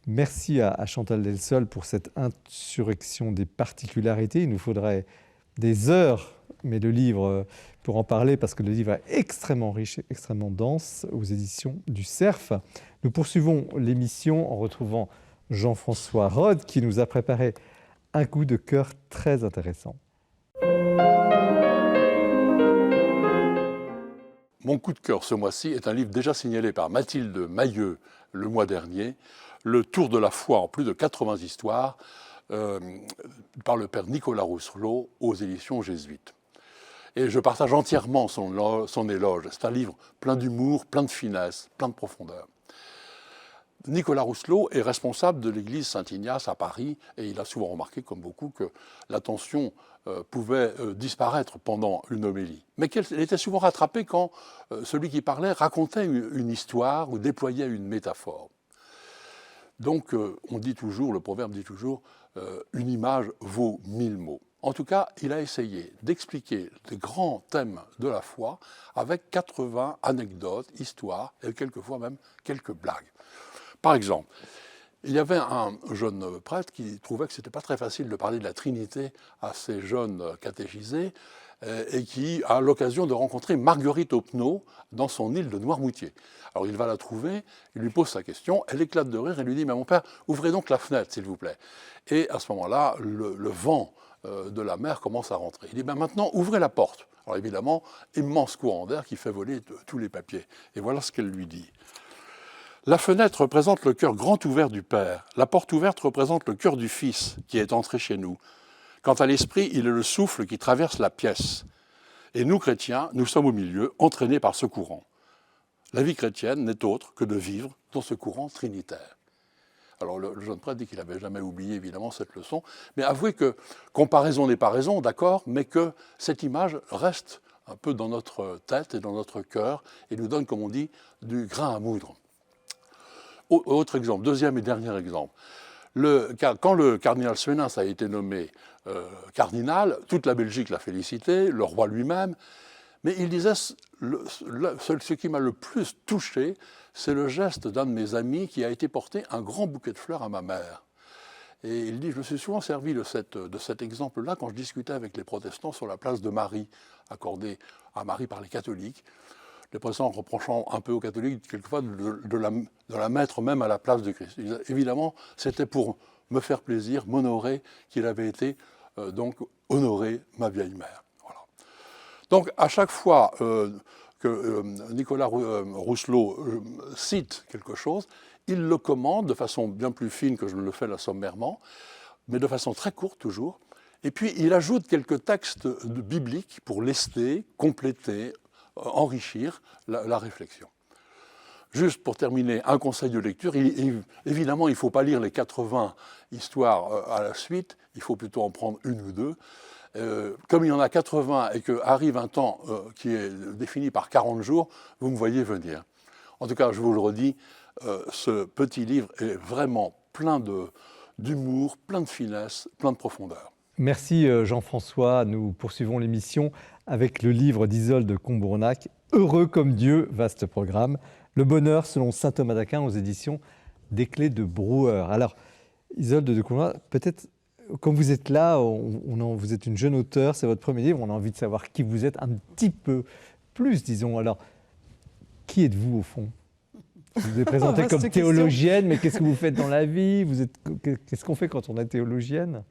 Merci à Chantal Delsol pour cette insurrection des particularités. Il nous faudrait des heures, mais le livre, pour en parler, parce que le livre est extrêmement riche, extrêmement dense, aux éditions du Cerf. Nous poursuivons l'émission en retrouvant Jean-François Rode, qui nous a préparé un coup de cœur très intéressant. Mon coup de cœur ce mois-ci est un livre déjà signalé par Mathilde Mailleux le mois dernier, Le Tour de la foi en plus de 80 histoires, par le père Nicolas Rousselot aux éditions Jésuites. Et je partage entièrement son éloge. C'est un livre plein d'humour, plein de finesse, plein de profondeur. Nicolas Rousselot est responsable de l'église Saint-Ignace à Paris, et il a souvent remarqué, comme beaucoup, que l'attention pouvait disparaître pendant une homélie. Mais qu'elle était souvent rattrapée quand celui qui parlait racontait une histoire ou déployait une métaphore. Donc, on dit toujours, le proverbe dit toujours, une image vaut 1000 mots. En tout cas, il a essayé d'expliquer les grands thèmes de la foi avec 80 anecdotes, histoires et quelquefois même quelques blagues. Par exemple, il y avait un jeune prêtre qui trouvait que ce n'était pas très facile de parler de la Trinité à ces jeunes catéchisés et qui a l'occasion de rencontrer Marguerite Opnaud dans son île de Noirmoutier. Alors il va la trouver, il lui pose sa question, elle éclate de rire et lui dit « Mais mon père, ouvrez donc la fenêtre, s'il vous plaît ». Et à ce moment-là, le vent de la mer commence à rentrer. Il dit « Maintenant, ouvrez la porte ». Alors évidemment, immense courant d'air qui fait voler tous les papiers. Et voilà ce qu'elle lui dit. La fenêtre représente le cœur grand ouvert du Père. La porte ouverte représente le cœur du Fils qui est entré chez nous. Quant à l'Esprit, il est le souffle qui traverse la pièce. Et nous, chrétiens, nous sommes au milieu, entraînés par ce courant. La vie chrétienne n'est autre que de vivre dans ce courant trinitaire. Alors le jeune prêtre dit qu'il n'avait jamais oublié évidemment cette leçon, mais avouez que comparaison n'est pas raison, d'accord, mais que cette image reste un peu dans notre tête et dans notre cœur et nous donne, comme on dit, du grain à moudre. Autre exemple, deuxième et dernier exemple. Quand le cardinal Suenens a été nommé cardinal, toute la Belgique l'a félicité, le roi lui-même, mais il disait ce qui m'a le plus touché, c'est le geste d'un de mes amis qui a été porter un grand bouquet de fleurs à ma mère. Et il dit, je me suis souvent servi de cet exemple-là quand je discutais avec les protestants sur la place de Marie, accordée à Marie par les catholiques. Les protestants reprochant un peu aux catholiques, quelquefois, de la mettre même à la place de Christ. Évidemment, c'était pour me faire plaisir, m'honorer qu'il avait été, donc, honoré ma vieille mère. Voilà. Donc, à chaque fois que Nicolas Rousselot cite quelque chose, il le commande de façon bien plus fine que je ne le fais là sommairement, mais de façon très courte toujours. Et puis, il ajoute quelques textes bibliques pour lester, compléter, enrichir la réflexion. Juste pour terminer, un conseil de lecture. Évidemment, il ne faut pas lire les 80 histoires à la suite, il faut plutôt en prendre une ou deux. Comme il y en a 80 et qu'arrive un temps qui est défini par 40 jours, vous me voyez venir. En tout cas, je vous le redis, ce petit livre est vraiment plein d'humour, plein de finesse, plein de profondeur. Merci Jean-François. Nous poursuivons l'émission avec le livre d'Isolde de Combournac, « Heureux comme Dieu », vaste programme. Le bonheur selon saint Thomas d'Aquin aux éditions des Clés de Brouwer. Alors, Isolde de Combournac, peut-être, comme vous êtes là, vous êtes une jeune auteure, c'est votre premier livre, on a envie de savoir qui vous êtes un petit peu plus, disons. Alors, qui êtes-vous au fond ? Vous vous êtes présentée comme théologienne, mais qu'est-ce que vous faites dans la vie ? Qu'est-ce qu'on fait quand on est théologienne ?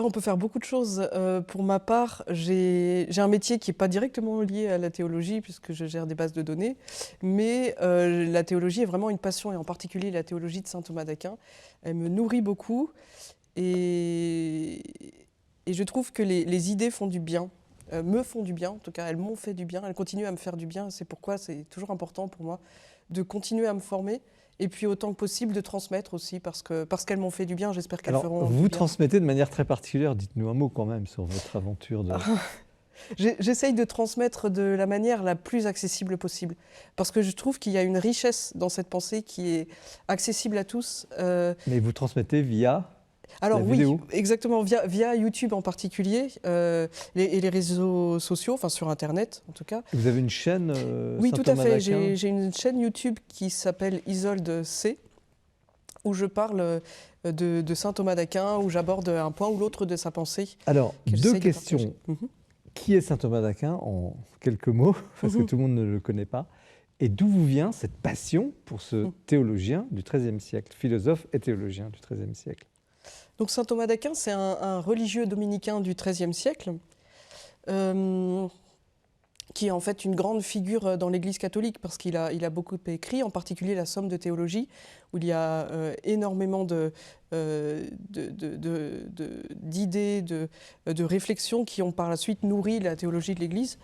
On peut faire beaucoup de choses. Pour ma part, j'ai un métier qui n'est pas directement lié à la théologie, puisque je gère des bases de données, mais la théologie est vraiment une passion, et en particulier la théologie de saint Thomas d'Aquin. Elle me nourrit beaucoup, et je trouve que les idées font du bien, me font du bien, en tout cas elles m'ont fait du bien, elles continuent à me faire du bien, c'est pourquoi c'est toujours important pour moi de continuer à me former. Et puis autant que possible de transmettre aussi, parce qu'elles m'ont fait du bien, j'espère qu'elles feront du bien. Vous transmettez de manière très particulière, dites-nous un mot quand même sur votre aventure de... J'essaye de transmettre de la manière la plus accessible possible, parce que je trouve qu'il y a une richesse dans cette pensée qui est accessible à tous. Mais vous transmettez via... Alors oui, vidéo. Exactement, via YouTube en particulier, et les réseaux sociaux, enfin sur Internet en tout cas. Vous avez une chaîne Oui, tout à fait. J'ai J'ai une chaîne YouTube qui s'appelle Isolde C, où je parle de saint Thomas d'Aquin, où j'aborde un point ou l'autre de sa pensée. Alors, deux questions. Qui est saint Thomas d'Aquin, en quelques mots, parce que tout le monde ne le connaît pas, et d'où vous vient cette passion pour ce théologien du XIIIe siècle, philosophe et théologien du XIIIe siècle? Donc saint Thomas d'Aquin, c'est un religieux dominicain du XIIIe siècle, qui est en fait une grande figure dans l'Église catholique, parce qu'il a beaucoup écrit, en particulier la Somme de théologie, où il y a énormément d'idées, de réflexions qui ont par la suite nourri la théologie de l'Église.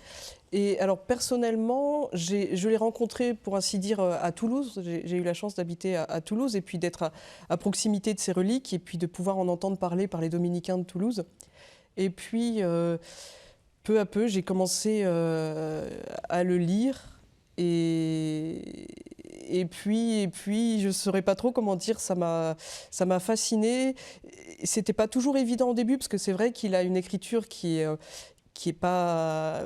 Et alors personnellement, je l'ai rencontré, pour ainsi dire, à Toulouse. J'ai eu la chance d'habiter à Toulouse et puis d'être à proximité de ses reliques et puis de pouvoir en entendre parler par les dominicains de Toulouse. Et puis, peu à peu, j'ai commencé à le lire et puis, je ne saurais pas trop comment dire, ça m'a fascinée. C'était pas toujours évident au début, parce que c'est vrai qu'il a une écriture qui est pas,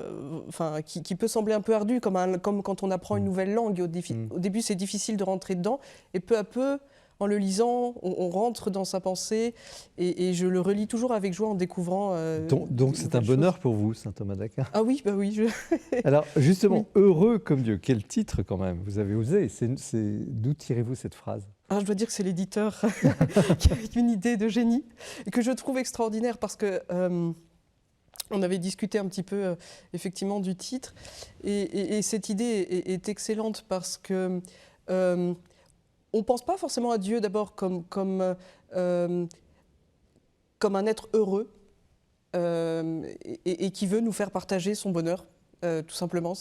enfin, qui peut sembler un peu ardue, comme quand on apprend une nouvelle langue. Au début, c'est difficile de rentrer dedans, et peu à peu, en le lisant, on rentre dans sa pensée et je le relis toujours avec joie en découvrant. Donc c'est un bonheur pour vous, saint Thomas d'Aquin. Ah oui, bah oui. Alors justement, Oui. heureux comme Dieu, quel titre quand même, vous avez osé. D'où tirez-vous cette phrase? Je dois dire que c'est l'éditeur qui a une idée de génie et que je trouve extraordinaire parce que on avait discuté un petit peu effectivement du titre et cette idée est excellente parce que on ne pense pas forcément à Dieu d'abord comme un être heureux et qui veut nous faire partager son bonheur. Tout simplement.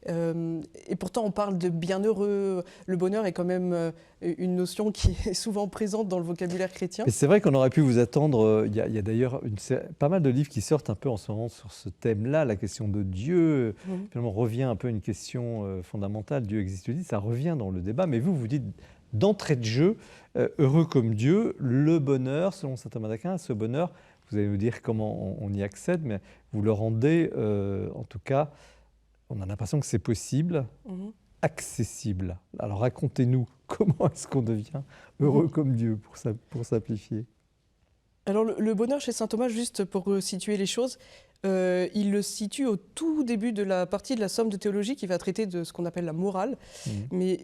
Et pourtant, on parle de bienheureux. Le bonheur est quand même une notion qui est souvent présente dans le vocabulaire chrétien. Et c'est vrai qu'on aurait pu vous attendre. Il y a d'ailleurs pas mal de livres qui sortent un peu en ce moment sur ce thème-là, la question de Dieu. Finalement, revient un peu à une question fondamentale. Dieu existe-t-il? Ça revient dans le débat. Mais vous dites d'entrée de jeu, heureux comme Dieu, le bonheur, selon saint Thomas d'Aquin, ce bonheur. Vous allez nous dire comment on y accède, mais vous le rendez, en tout cas, on a l'impression que c'est possible, accessible. Alors racontez-nous, comment est-ce qu'on devient heureux comme Dieu, pour simplifier? Alors le bonheur chez saint Thomas, juste pour situer les choses, il le situe au tout début de la partie de la Somme de théologie qui va traiter de ce qu'on appelle la morale. Mais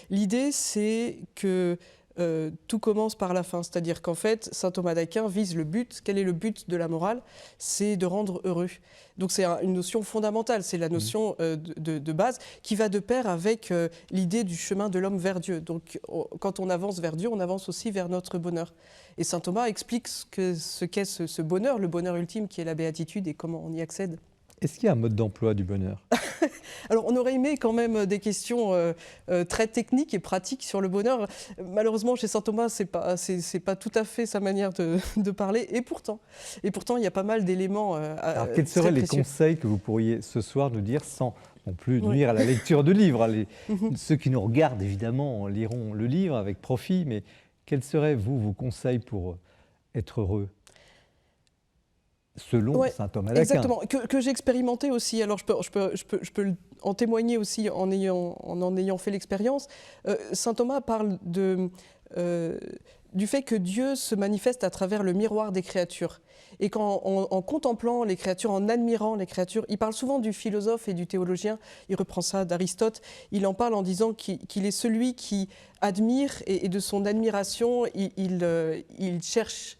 l'idée, c'est que tout commence par la fin, c'est-à-dire qu'en fait, saint Thomas d'Aquin vise le but. Quel est le but de la morale? C'est de rendre heureux. Donc c'est une notion fondamentale, c'est la notion de base qui va de pair avec l'idée du chemin de l'homme vers Dieu. Donc quand on avance vers Dieu, on avance aussi vers notre bonheur. Et saint Thomas explique ce qu'est ce bonheur, le bonheur ultime qui est la béatitude et comment on y accède. Est-ce qu'il y a un mode d'emploi du bonheur? Alors, on aurait aimé quand même des questions très techniques et pratiques sur le bonheur. Malheureusement, chez saint Thomas, c'est pas tout à fait sa manière de parler. Et pourtant, il y a pas mal d'éléments. Alors, quels seraient les conseils que vous pourriez ce soir nous dire sans non plus nuire à la lecture de livres? Ceux qui nous regardent, évidemment, liront le livre avec profit. Mais quels seraient, vos conseils pour être heureux? Selon saint Thomas d'Aquin. Exactement, que j'ai expérimenté aussi. Alors je peux en témoigner aussi en ayant fait l'expérience. Saint Thomas parle du fait que Dieu se manifeste à travers le miroir des créatures. Et en contemplant les créatures, en admirant les créatures, il parle souvent du philosophe et du théologien, il reprend ça d'Aristote, il en parle en disant qu'il est celui qui admire et de son admiration, il cherche.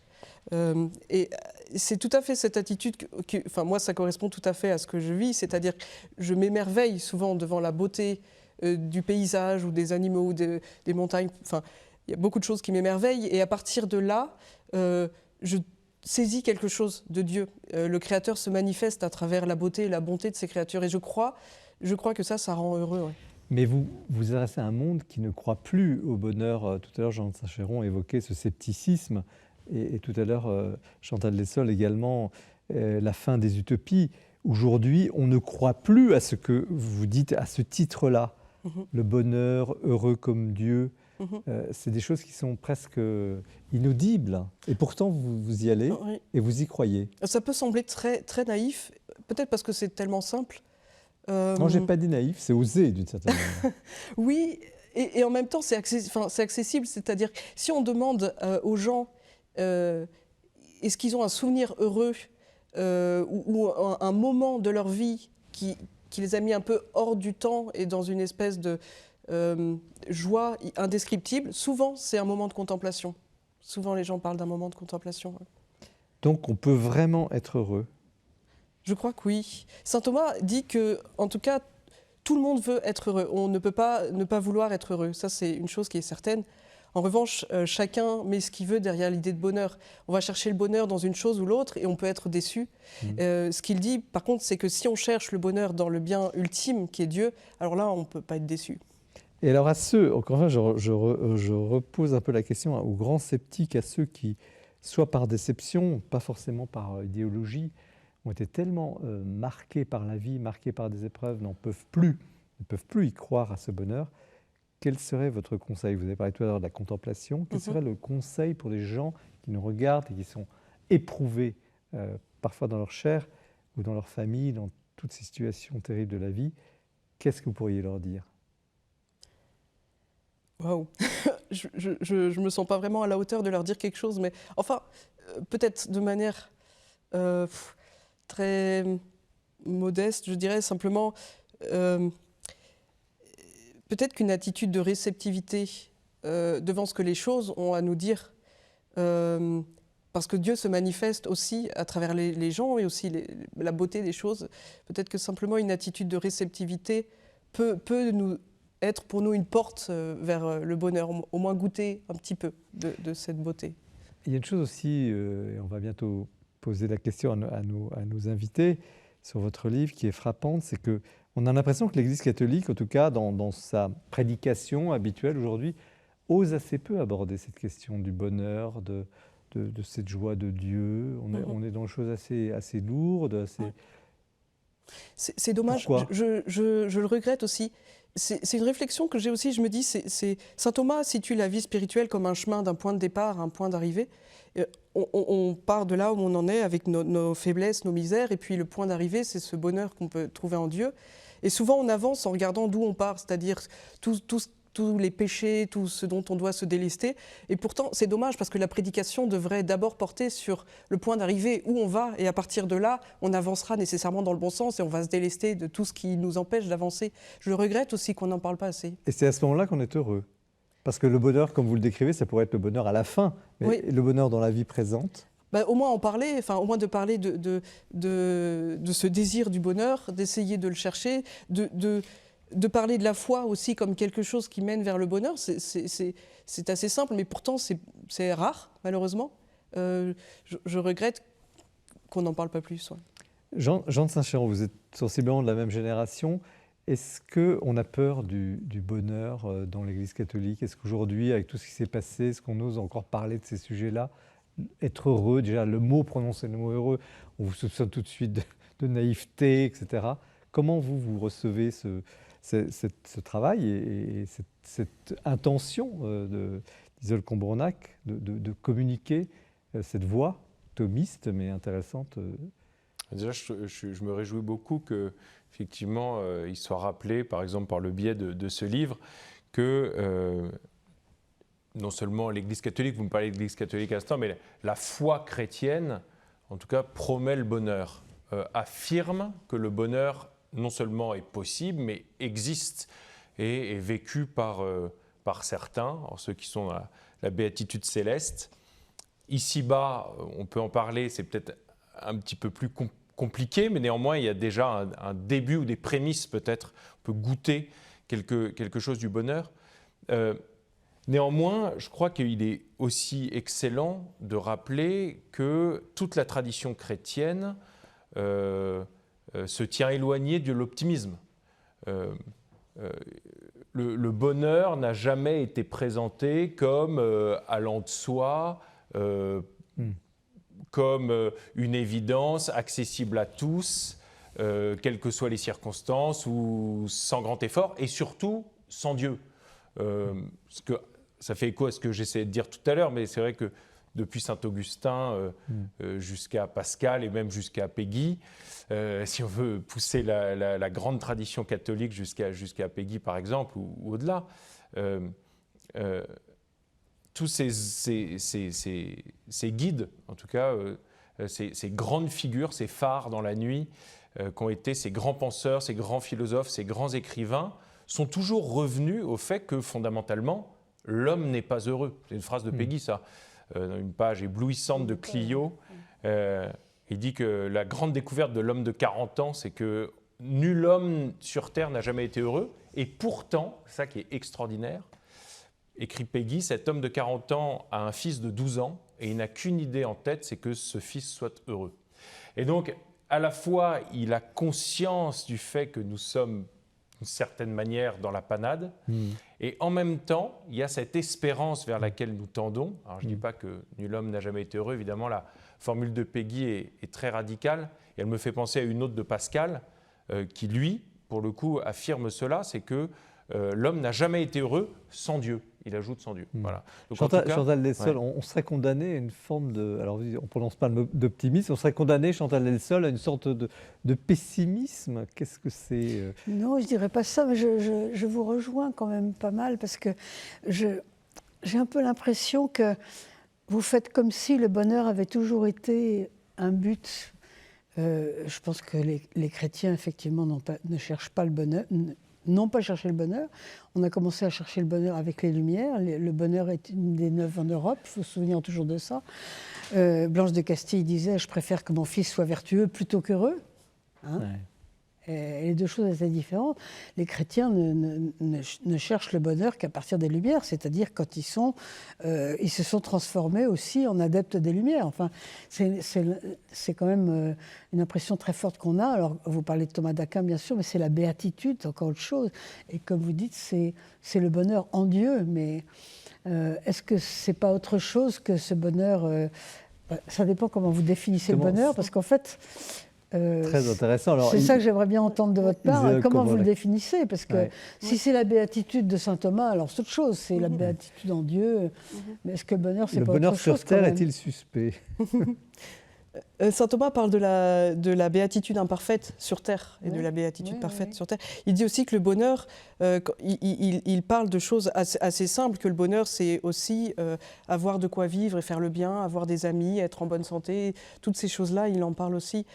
Et c'est tout à fait cette attitude enfin moi ça correspond tout à fait à ce que je vis, c'est-à-dire que je m'émerveille souvent devant la beauté du paysage ou des animaux ou des montagnes. Enfin, il y a beaucoup de choses qui m'émerveillent et à partir de là, je saisis quelque chose de Dieu. Le Créateur se manifeste à travers la beauté et la bonté de ses créatures et je crois que ça rend heureux. Ouais. Mais vous adressez à un monde qui ne croit plus au bonheur. Tout à l'heure, Jean Sacheron évoquait ce scepticisme. Et tout à l'heure, Chantal Lessol également, la fin des utopies. Aujourd'hui, on ne croit plus à ce que vous dites, à ce titre-là. Le bonheur, heureux comme Dieu. C'est des choses qui sont presque inaudibles. Et pourtant, vous y allez et vous y croyez. Ça peut sembler très, très naïf, peut-être parce que c'est tellement simple. Non, je n'ai pas dit naïf, c'est osé d'une certaine manière. Oui, et en même temps, c'est accessible. C'est-à-dire que si on demande aux gens est-ce qu'ils ont un souvenir heureux ou un moment de leur vie qui les a mis un peu hors du temps et dans une espèce de joie indescriptible, souvent c'est un moment de contemplation. Souvent les gens parlent d'un moment de contemplation. Donc on peut vraiment être heureux? Je crois que oui. Saint Thomas dit que, en tout cas, tout le monde veut être heureux. On ne peut pas ne pas vouloir être heureux. Ça, c'est une chose qui est certaine. En revanche, chacun met ce qu'il veut derrière l'idée de bonheur. On va chercher le bonheur dans une chose ou l'autre et on peut être déçu. Ce qu'il dit, par contre, c'est que si on cherche le bonheur dans le bien ultime qui est Dieu, alors là, on ne peut pas être déçu. Et alors à ceux, encore une fois, je repose un peu la question aux grands sceptiques, à ceux qui, soit par déception, pas forcément par idéologie, ont été tellement marqués par la vie, marqués par des épreuves, ne peuvent plus y croire à ce bonheur. Quel serait votre conseil? Vous avez parlé tout à l'heure de la contemplation. Quel serait le conseil pour des gens qui nous regardent et qui sont éprouvés, parfois dans leur chair ou dans leur famille, dans toutes ces situations terribles de la vie? Qu'est-ce que vous pourriez leur dire? Waouh. Je me sens pas vraiment à la hauteur de leur dire quelque chose, mais enfin, peut-être de manière très modeste, je dirais simplement, peut-être qu'une attitude de réceptivité devant ce que les choses ont à nous dire, parce que Dieu se manifeste aussi à travers les gens et aussi la beauté des choses. Peut-être que simplement une attitude de réceptivité peut nous être pour nous une porte vers le bonheur, au moins goûter un petit peu de cette beauté. Il y a une chose aussi, et on va bientôt poser la question à nos invités sur votre livre, qui est frappante, c'est qu'on a l'impression que l'Église catholique, en tout cas dans sa prédication habituelle aujourd'hui, ose assez peu aborder cette question du bonheur, de cette joie de Dieu. On est dans des choses assez lourdes. Assez... Ouais. C'est dommage, je le regrette aussi. C'est une réflexion que j'ai aussi, je me dis, Saint Thomas situe la vie spirituelle comme un chemin d'un point de départ à un point d'arrivée. On part de là où on en est avec nos faiblesses, nos misères, et puis le point d'arrivée, c'est ce bonheur qu'on peut trouver en Dieu. Et souvent, on avance en regardant d'où on part, c'est-à-dire tous les péchés, tout ce dont on doit se délester. Et pourtant, c'est dommage parce que la prédication devrait d'abord porter sur le point d'arrivée, où on va, et à partir de là, on avancera nécessairement dans le bon sens et on va se délester de tout ce qui nous empêche d'avancer. Je regrette aussi qu'on n'en parle pas assez. Et c'est à ce moment-là qu'on est heureux. Parce que le bonheur, comme vous le décrivez, ça pourrait être le bonheur à la fin, mais oui. Le bonheur dans la vie présente. Au moins en parler, au moins de parler de ce désir du bonheur, d'essayer de le chercher, de parler de la foi aussi comme quelque chose qui mène vers le bonheur. C'est assez simple, mais pourtant c'est rare, malheureusement. Je regrette qu'on n'en parle pas plus. Ouais. Jean de Saint-Chéron, vous êtes sensiblement de la même génération. Est-ce qu'on a peur du bonheur dans l'Église catholique? Est-ce qu'aujourd'hui, avec tout ce qui s'est passé, est-ce qu'on ose encore parler de ces sujets-là? Être heureux, déjà prononcer le mot heureux, on vous soupçonne tout de suite de naïveté, etc. Comment vous recevez ce travail et cette intention d'Isolde Combrenac de communiquer cette voix thomiste mais intéressante? Déjà, je me réjouis beaucoup qu'effectivement, il soit rappelé, par exemple par le biais de ce livre, que non seulement l'Église catholique, vous me parlez de l'Église catholique à l'instant, mais la foi chrétienne, en tout cas, promet le bonheur, affirme que le bonheur non seulement est possible, mais existe et est vécu par certains, ceux qui sont dans la béatitude céleste. Ici-bas, on peut en parler, c'est peut-être un petit peu plus compliqué, mais néanmoins, il y a déjà un début ou des prémices peut-être. On peut goûter quelque chose du bonheur. Néanmoins, je crois qu'il est aussi excellent de rappeler que toute la tradition chrétienne se tient éloignée de l'optimisme. Le bonheur n'a jamais été présenté comme allant de soi, comme une évidence accessible à tous, quelles que soient les circonstances, ou sans grand effort, et surtout sans Dieu. Ça fait écho à ce que j'essayais de dire tout à l'heure, mais c'est vrai que depuis Saint-Augustin jusqu'à Pascal et même jusqu'à Péguy, si on veut pousser la grande tradition catholique jusqu'à Péguy par exemple, ou au-delà, tous ces guides, en tout cas, ces grandes figures, ces phares dans la nuit, qu'ont été ces grands penseurs, ces grands philosophes, ces grands écrivains, sont toujours revenus au fait que fondamentalement, l'homme n'est pas heureux. C'est une phrase de Péguy, ça. Dans une page éblouissante de Clio, il dit que la grande découverte de l'homme de 40 ans, c'est que nul homme sur Terre n'a jamais été heureux. Et pourtant, ça qui est extraordinaire, écrit Péguy, cet homme de 40 ans a un fils de 12 ans et il n'a qu'une idée en tête, c'est que ce fils soit heureux. Et donc, à la fois, il a conscience du fait que nous sommes d'une certaine manière dans la panade, et en même temps, il y a cette espérance vers laquelle nous tendons. Alors, je ne dis pas que nul homme n'a jamais été heureux, évidemment, la formule de Péguy est très radicale, et elle me fait penser à une autre de Pascal, qui, lui, pour le coup, affirme cela, c'est que l'homme n'a jamais été heureux sans Dieu. il ajoute sans Dieu. Voilà. Donc, Chantal Delsol, on serait condamné à une forme de... Alors, on ne prononce pas le mot d'optimisme, on serait condamné, Chantal Delsol, à une sorte de pessimisme. Qu'est-ce que c'est Non, je ne dirais pas ça, mais je vous rejoins quand même pas mal, parce que j'ai un peu l'impression que vous faites comme si le bonheur avait toujours été un but. Je pense que les chrétiens, effectivement, ne cherchent pas le bonheur, n'ont pas cherché le bonheur. On a commencé à chercher le bonheur avec les Lumières. Le bonheur est une des 9 en Europe, il faut se souvenir toujours de ça. Blanche de Castille disait « Je préfère que mon fils soit vertueux plutôt qu'heureux ». Et les deux choses étaient différentes. Les chrétiens ne cherchent le bonheur qu'à partir des Lumières, c'est-à-dire quand ils se sont transformés aussi en adeptes des Lumières. Enfin, c'est quand même une impression très forte qu'on a. Alors, vous parlez de Thomas d'Aquin, bien sûr, mais c'est la béatitude, c'est encore autre chose. Et comme vous dites, c'est le bonheur en Dieu. Mais est-ce que c'est pas autre chose que ce bonheur ça dépend comment vous définissez le bonheur, parce qu'en fait... Très intéressant. C'est ça que j'aimerais bien entendre de votre part. Comment vous le définissez? Parce que si c'est la béatitude de saint Thomas, alors c'est autre chose. C'est la béatitude en Dieu. Mais est-ce que le bonheur, c'est pas autre chose? Le bonheur sur terre est-il suspect? Saint Thomas parle de la béatitude imparfaite sur terre et de la béatitude parfaite sur terre. Il dit aussi que le bonheur, il parle de choses assez simples, que le bonheur, c'est aussi avoir de quoi vivre et faire le bien, avoir des amis, être en bonne santé. Toutes ces choses-là, il en parle aussi.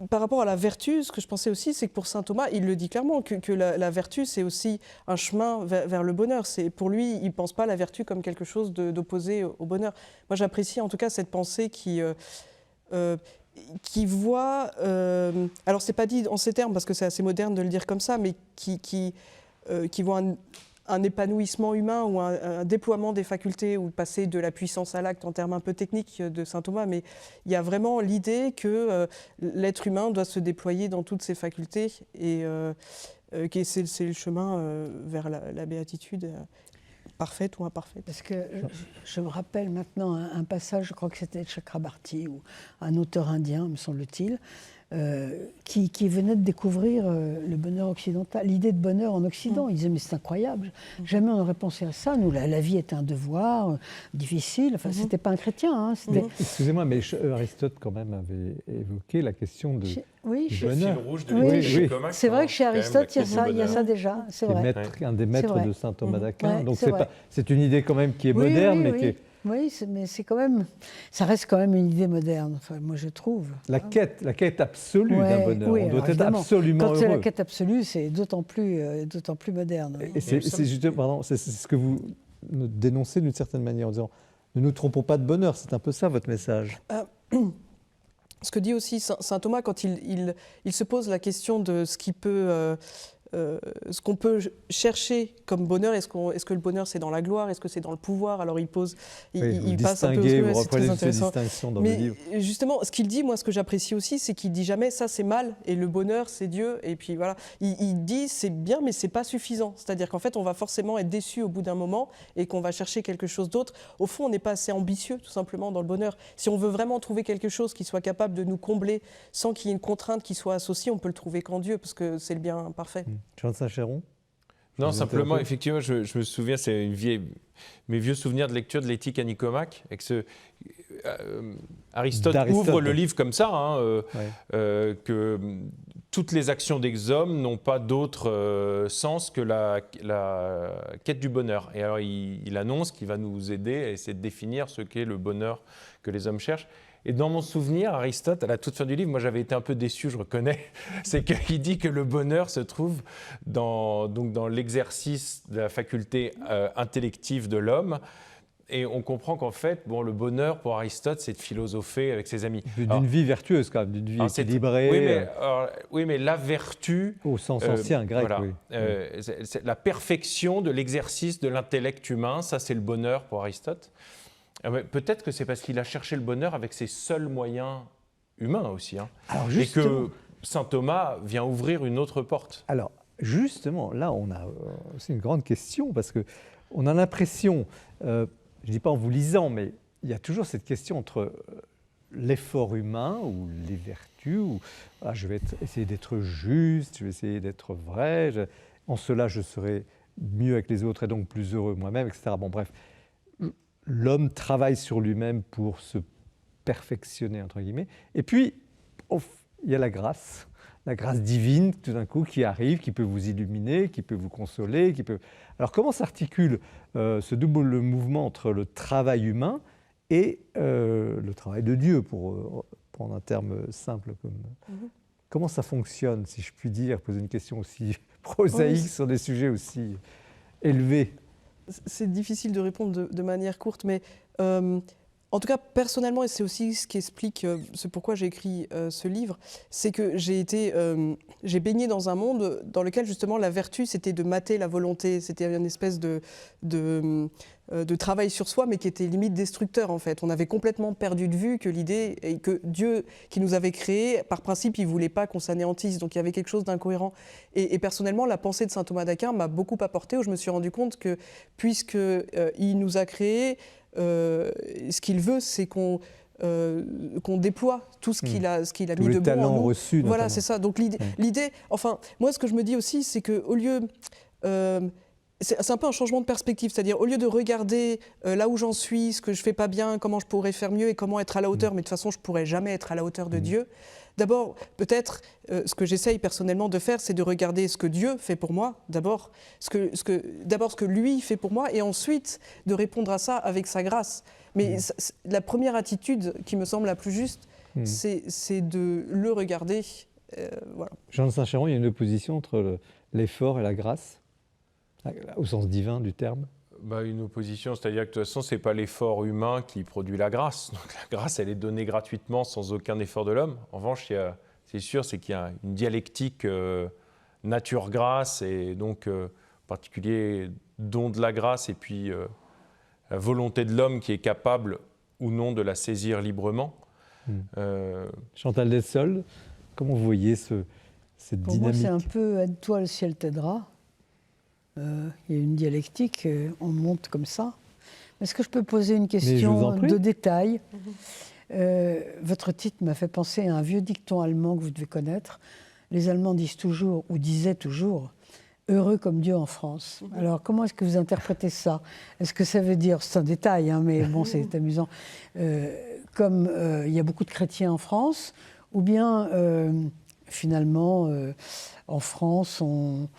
Par rapport à la vertu, ce que je pensais aussi, c'est que pour saint Thomas, il le dit clairement, que la vertu, c'est aussi un chemin vers le bonheur. Pour lui, il ne pense pas la vertu comme quelque chose d'opposé au bonheur. Moi, j'apprécie en tout cas cette pensée qui voit... alors, ce n'est pas dit en ces termes, parce que c'est assez moderne de le dire comme ça, mais qui voit un épanouissement humain ou un déploiement des facultés, ou passer de la puissance à l'acte en termes un peu techniques de saint Thomas, mais il y a vraiment l'idée que l'être humain doit se déployer dans toutes ses facultés, et que c'est le chemin vers la béatitude parfaite ou imparfaite. Parce que je me rappelle maintenant un passage, je crois que c'était Chakrabarti, ou un auteur indien, me semble-t-il, qui venait de découvrir le bonheur occidental, l'idée de bonheur en Occident. Il disait, mais c'est incroyable, jamais on n'aurait pensé à ça. Nous, la vie est un devoir difficile. Enfin, c'était pas un chrétien. Hein, excusez-moi, mais Aristote, quand même, avait évoqué la question du bonheur. C'est vrai que chez Aristote, il y a ça déjà. C'est vrai. Un des maîtres de saint Thomas d'Aquin. Donc, c'est une idée quand même qui est moderne, mais qui est... Oui, mais ça reste quand même une idée moderne, enfin, moi je trouve. La quête absolue d'un bonheur, on doit être absolument heureux. Quand c'est la quête absolue, c'est d'autant plus moderne. Oui. Et c'est justement, c'est ce que vous dénoncez d'une certaine manière, en disant, ne nous trompons pas de bonheur, c'est un peu ça votre message. Ce que dit aussi saint Thomas quand il se pose la question de ce qui peut... ce qu'on peut chercher comme bonheur, est-ce que le bonheur c'est dans la gloire, est-ce que c'est dans le pouvoir? Alors il passe un peu, vous reprenez cette distinction dans le livre. Justement, ce qu'il dit, moi ce que j'apprécie aussi, c'est qu'il dit jamais ça c'est mal et le bonheur c'est Dieu, et puis voilà, il dit c'est bien mais c'est pas suffisant, c'est-à-dire qu'en fait on va forcément être déçu au bout d'un moment et qu'on va chercher quelque chose d'autre. Au fond on n'est pas assez ambitieux tout simplement dans le bonheur. Si on veut vraiment trouver quelque chose qui soit capable de nous combler sans qu'il y ait une contrainte qui soit associée, on peut le trouver qu'en Dieu, parce que c'est le bien parfait. Jean de Saint-Chéron? Non, simplement, effectivement, je me souviens, c'est mes vieux souvenirs de lecture de l'Éthique à Nicomaque, avec Aristote ouvre le livre comme ça, que toutes les actions des hommes n'ont pas d'autre sens que la quête du bonheur. Et alors, il annonce qu'il va nous aider à essayer de définir ce qu'est le bonheur que les hommes cherchent. Et dans mon souvenir, Aristote, à la toute fin du livre, moi j'avais été un peu déçu, je reconnais, c'est qu'il dit que le bonheur se trouve dans l'exercice de la faculté intellective de l'homme. Et on comprend qu'en fait, le bonheur pour Aristote, c'est de philosopher avec ses amis. D'une vie vertueuse, quand même, d'une vie équilibrée. Oui, mais la vertu... Au sens ancien, grec, voilà, oui. C'est la perfection de l'exercice de l'intellect humain, ça c'est le bonheur pour Aristote. Peut-être que c'est parce qu'il a cherché le bonheur avec ses seuls moyens humains aussi. Alors et que saint Thomas vient ouvrir une autre porte. Alors, justement, là, on a aussi une grande question, parce qu'on a l'impression, je ne dis pas en vous lisant, mais il y a toujours cette question entre l'effort humain ou les vertus, ou je vais essayer d'être juste, je vais essayer d'être vrai, en cela je serai mieux avec les autres et donc plus heureux moi-même, etc. Bon, bref, l'homme travaille sur lui-même pour se perfectionner, entre guillemets. Et puis, il y a la grâce divine, tout d'un coup, qui arrive, qui peut vous illuminer, qui peut vous consoler. Alors, comment s'articule ce double mouvement entre le travail humain et le travail de Dieu, pour prendre un terme simple comme... Comment ça fonctionne, si je puis dire, poser une question aussi prosaïque sur des sujets aussi élevés? C'est difficile de répondre de manière courte, mais en tout cas, personnellement, et c'est aussi ce qui explique ce pourquoi j'ai écrit ce livre, c'est que j'ai baigné dans un monde dans lequel justement la vertu, c'était de mater la volonté, c'était une espèce de travail sur soi, mais qui était limite destructeur en fait. On avait complètement perdu de vue que l'idée, et que Dieu qui nous avait créés, par principe, il ne voulait pas qu'on s'anéantisse, donc il y avait quelque chose d'incohérent. Et personnellement, la pensée de saint Thomas d'Aquin m'a beaucoup apporté, où je me suis rendu compte que puisqu'il nous a créés, ce qu'il veut, c'est qu'on déploie tout ce qu'il a mis de bon en nous. Reçus, voilà, c'est ça. Donc l'idée, enfin, moi, ce que je me dis aussi, c'est qu'au lieu... c'est un peu un changement de perspective, c'est-à-dire au lieu de regarder là où j'en suis, ce que je fais pas bien, comment je pourrais faire mieux et comment être à la hauteur, mais de toute façon je pourrais jamais être à la hauteur de Dieu. D'abord, peut-être, ce que j'essaye personnellement de faire, c'est de regarder ce que Dieu fait pour moi, d'abord ce que lui fait pour moi, et ensuite de répondre à ça avec sa grâce. Mais la première attitude qui me semble la plus juste, c'est de le regarder. Voilà. Jean de Saint-Chéron, il y a une opposition entre l'effort et la grâce, au sens divin du terme? Une opposition, c'est-à-dire que de toute façon, ce n'est pas l'effort humain qui produit la grâce. Donc la grâce, elle est donnée gratuitement sans aucun effort de l'homme. En revanche, c'est sûr, c'est qu'il y a une dialectique nature-grâce, et donc en particulier don de la grâce, et puis la volonté de l'homme qui est capable ou non de la saisir librement. Chantal Dessol, comment vous voyez cette dynamique? Pour moi, c'est un peu « aide-toi, le ciel t'aidera ». Il y a une dialectique, on monte comme ça. Est-ce que je peux poser une question de détail? Votre titre m'a fait penser à un vieux dicton allemand que vous devez connaître. Les Allemands disent toujours, ou disaient toujours, « heureux comme Dieu en France ». Alors, comment est-ce que vous interprétez ça? Est-ce que ça veut dire, c'est un détail, hein, mais bon, c'est amusant, comme il y a beaucoup de chrétiens en France, ou bien, finalement, en France, on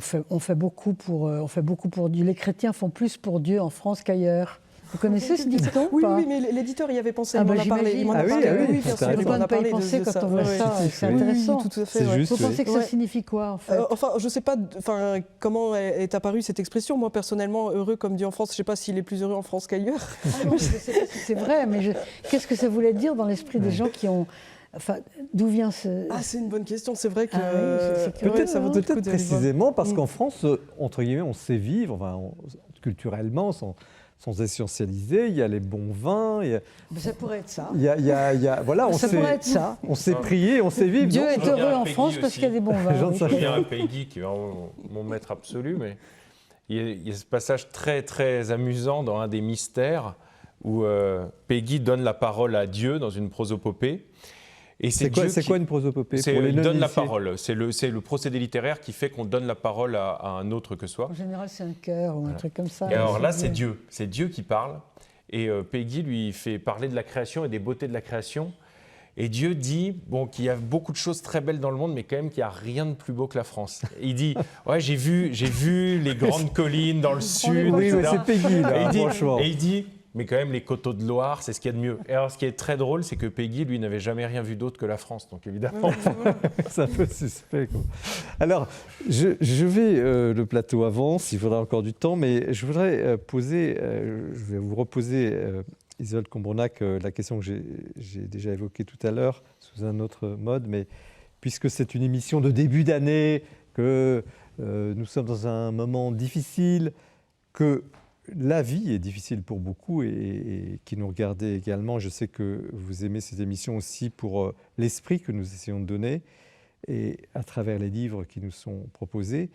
fait beaucoup pour Dieu. Les chrétiens font plus pour Dieu en France qu'ailleurs. Vous connaissez ce dicton? Oui, mais l'éditeur y avait pensé, il m'en a parlé. Oui, bien sûr. On ne pas y penser quand on voit ça, c'est intéressant. Oui, tout à fait. Vous pensez que ça signifie quoi, en fait? Enfin, je ne sais pas comment est apparue cette expression. Moi, personnellement, heureux comme Dieu en France, je ne sais pas s'il est plus heureux en France qu'ailleurs. C'est vrai, mais qu'est-ce que ça voulait dire dans l'esprit des gens qui ont... Enfin, d'où vient ce... Ah, c'est une bonne question, c'est vrai que... Peut-être précisément parce qu'en France, entre guillemets, on sait vivre, culturellement, sans essentialiser, il y a les bons vins... Mais ça pourrait être ça. Voilà, pourrait être ça. On sait prier, on sait vivre. Dieu est heureux en France parce qu'il y a des bons vins. Je viens à Peggy, qui est vraiment mon maître absolu, mais il y a ce passage très, très amusant dans un des mystères où Peggy donne la parole à Dieu dans une prosopopée. C'est quoi une prosopopée? Il donne la parole. C'est le procédé littéraire qui fait qu'on donne la parole à un autre que soi. En général, c'est un chœur ou un truc comme ça. Et alors là, c'est Dieu. C'est Dieu qui parle. Et Peggy lui fait parler de la création et des beautés de la création. Et Dieu dit qu'il y a beaucoup de choses très belles dans le monde, mais quand même qu'il n'y a rien de plus beau que la France. Et il dit, ouais, j'ai vu les grandes collines dans le sud. Oui, c'est Peggy, là, franchement. Et il dit, mais quand même, les coteaux de Loire, c'est ce qu'il y a de mieux. Et alors, ce qui est très drôle, c'est que Peggy, lui, n'avait jamais rien vu d'autre que la France. Donc, évidemment... C'est un peu suspect, quoi. Alors, je vais... le plateau avance, il faudra encore du temps, mais je voudrais je vais vous reposer, Isolde Combrenac, la question que j'ai déjà évoquée tout à l'heure, sous un autre mode, mais puisque c'est une émission de début d'année, que nous sommes dans un moment difficile, que... La vie est difficile pour beaucoup et qui nous regardez également. Je sais que vous aimez cette émission aussi pour l'esprit que nous essayons de donner et à travers les livres qui nous sont proposés.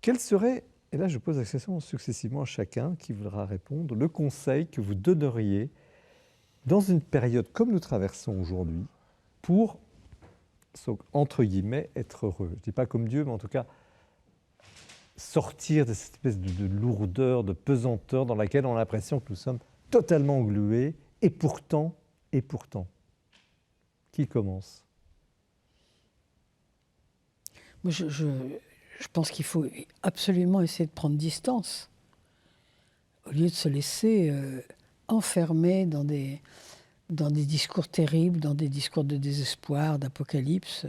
Quel serait, et là je pose la question successivement à chacun qui voudra répondre, le conseil que vous donneriez dans une période comme nous traversons aujourd'hui pour, entre guillemets, être heureux? Je ne dis pas comme Dieu, mais en tout cas sortir de cette espèce de lourdeur, de pesanteur dans laquelle on a l'impression que nous sommes totalement englués. Et pourtant, qui commence? Moi, je pense qu'il faut absolument essayer de prendre distance, au lieu de se laisser enfermer dans des discours terribles, dans des discours de désespoir, d'apocalypse.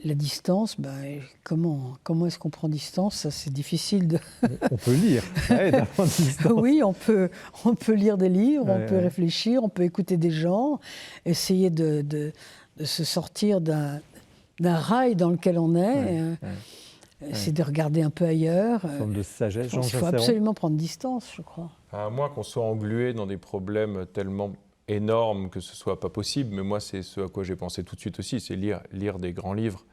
La distance, comment est-ce qu'on prend distance? Ça, c'est difficile de... On peut lire, ça aide à prendre distance. Oui, on peut lire des livres, on peut Ouais. réfléchir, on peut écouter des gens, essayer de se sortir d'un rail dans lequel on est, essayer de regarder un peu ailleurs. Une forme de sagesse. Jean Il faut Chasseron. absolument prendre distance, je crois. À moins qu'on soit englué dans des problèmes tellement énormes que ce soit pas possible, mais moi c'est ce à quoi j'ai pensé tout de suite aussi, c'est lire des grands livres,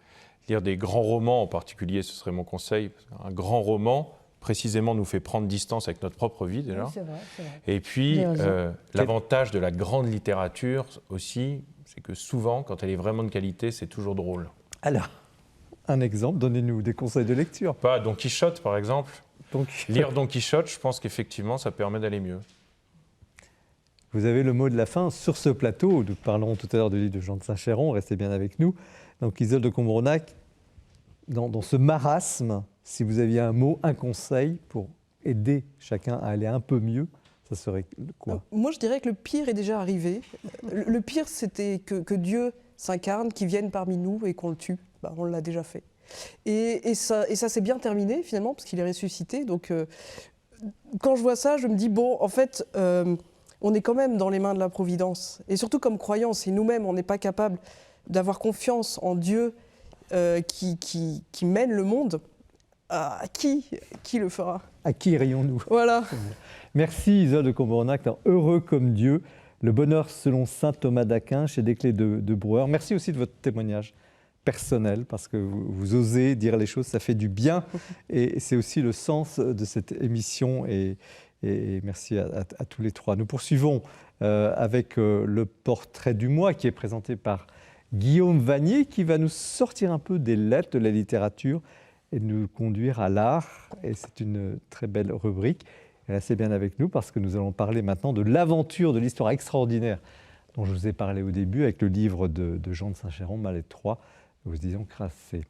lire des grands romans en particulier, ce serait mon conseil. Un grand roman, précisément, nous fait prendre distance avec notre propre vie déjà. Oui, c'est vrai, c'est vrai. Et puis, Vous avez raison. l'avantage de la grande littérature aussi, c'est que souvent, quand elle est vraiment de qualité, c'est toujours drôle. Alors, un exemple, donnez-nous des conseils de lecture. Pas Don Quichotte, par exemple. Donc, Lire Don Quichotte, je pense qu'effectivement, ça permet d'aller mieux. vous avez le mot de la fin sur ce plateau. Nous parlerons tout à l'heure du livre de Jean de Saint-Chéron, restez bien avec nous. Donc, Isolde de Combrenac, dans ce marasme, si vous aviez un mot, un conseil pour aider chacun à aller un peu mieux, ça serait quoi? Moi, je dirais que le pire est déjà arrivé. Le pire, c'était que Dieu s'incarne, qu'il vienne parmi nous et qu'on le tue. On l'a déjà fait. Et ça s'est bien terminé, finalement, parce qu'il est ressuscité. Donc, quand je vois ça, je me dis, bon, en fait, on est quand même dans les mains de la Providence. Et surtout, comme croyants, si nous-mêmes, on n'est pas capable d'avoir confiance en Dieu qui mène le monde, à qui le fera? À qui irions-nous? Voilà. Merci Isolde de Combrenac dans Heureux comme Dieu, le bonheur selon saint Thomas d'Aquin chez Desclés de Brouwer. Merci aussi de votre témoignage personnel parce que vous osez dire les choses, ça fait du bien et c'est aussi le sens de cette émission et merci à tous les trois. Nous poursuivons avec le portrait du mois qui est présenté par Guillaume Vanier qui va nous sortir un peu des lettres de la littérature et nous conduire à l'art et c'est une très belle rubrique. Restez bien avec nous parce que nous allons parler maintenant de l'aventure de l'histoire extraordinaire dont je vous ai parlé au début avec le livre de Jean de Saint-Chéron, Mallet 3, aux éditions Crassé.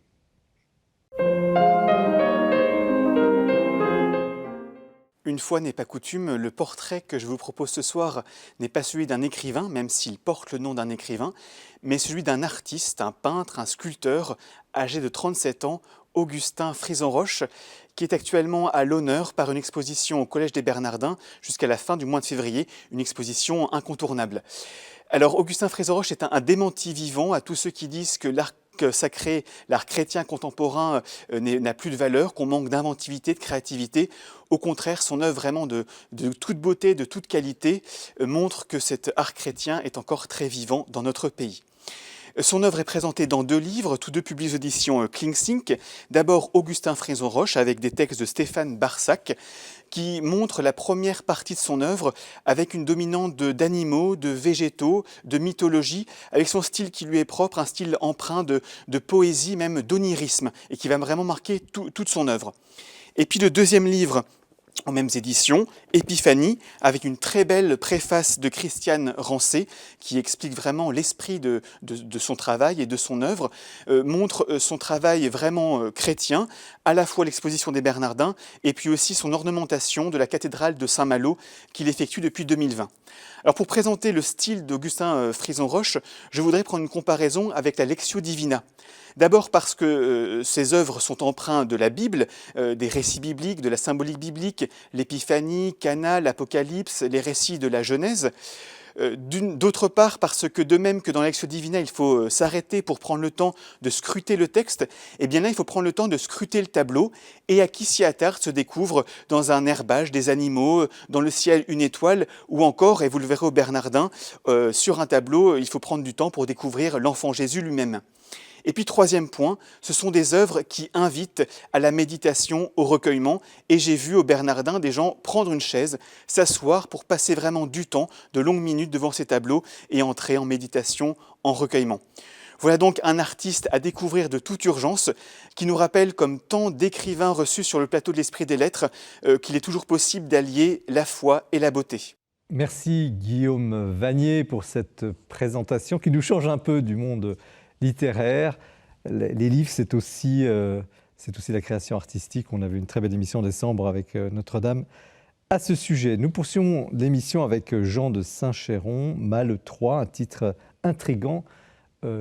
Une fois n'est pas coutume, le portrait que je vous propose ce soir n'est pas celui d'un écrivain, même s'il porte le nom d'un écrivain, mais celui d'un artiste, un peintre, un sculpteur, âgé de 37 ans, Augustin Frizon-Roche, qui est actuellement à l'honneur par une exposition au Collège des Bernardins jusqu'à la fin du mois de février, une exposition incontournable. Alors Augustin Frizon-Roche est un démenti vivant à tous ceux qui disent que l'art sacré, l'art chrétien contemporain n'a plus de valeur, qu'on manque d'inventivité, de créativité. Au contraire, son œuvre vraiment de toute beauté, de toute qualité, montre que cet art chrétien est encore très vivant dans notre pays. Son œuvre est présentée dans 2 livres, tous 2 publiés aux éditions Klingsink. D'abord Augustin Frizon-Roche avec des textes de Stéphane Barsac qui montre la première partie de son œuvre avec une dominante d'animaux, de végétaux, de mythologie, avec son style qui lui est propre, un style empreint de poésie, même d'onirisme, et qui va vraiment marquer toute son œuvre. Et puis le 2e livre, en mêmes éditions, Épiphanie, avec une très belle préface de Christiane Rancé, qui explique vraiment l'esprit de son travail et de son œuvre, montre son travail vraiment chrétien, à la fois l'exposition des Bernardins, et puis aussi son ornementation de la cathédrale de Saint-Malo, qu'il effectue depuis 2020. Alors pour présenter le style d'Augustin Frizon-Roche, je voudrais prendre une comparaison avec la Lectio Divina. D'abord parce que ces œuvres sont empreintes de la Bible, des récits bibliques, de la symbolique biblique, l'Épiphanie, Cana, l'Apocalypse, les récits de la Genèse. D'autre part, parce que de même que dans la Lectio Divina, il faut s'arrêter pour prendre le temps de scruter le texte, et bien là, il faut prendre le temps de scruter le tableau, et à qui s'y attarde se découvre dans un herbage des animaux, dans le ciel une étoile, ou encore, et vous le verrez au Bernardin, sur un tableau, il faut prendre du temps pour découvrir l'enfant Jésus lui-même. Et puis 3e point, ce sont des œuvres qui invitent à la méditation, au recueillement. Et j'ai vu au Bernardin des gens prendre une chaise, s'asseoir pour passer vraiment du temps, de longues minutes devant ces tableaux et entrer en méditation, en recueillement. Voilà donc un artiste à découvrir de toute urgence, qui nous rappelle, comme tant d'écrivains reçus sur le plateau de l'Esprit des Lettres, qu'il est toujours possible d'allier la foi et la beauté. Merci Guillaume Vanier pour cette présentation qui nous change un peu du monde littéraire. Les livres, c'est aussi la création artistique. On avait une très belle émission en décembre avec Notre-Dame à ce sujet. Nous poursuivons l'émission avec Jean de Saint-Chéron, Mal 3, un titre intrigant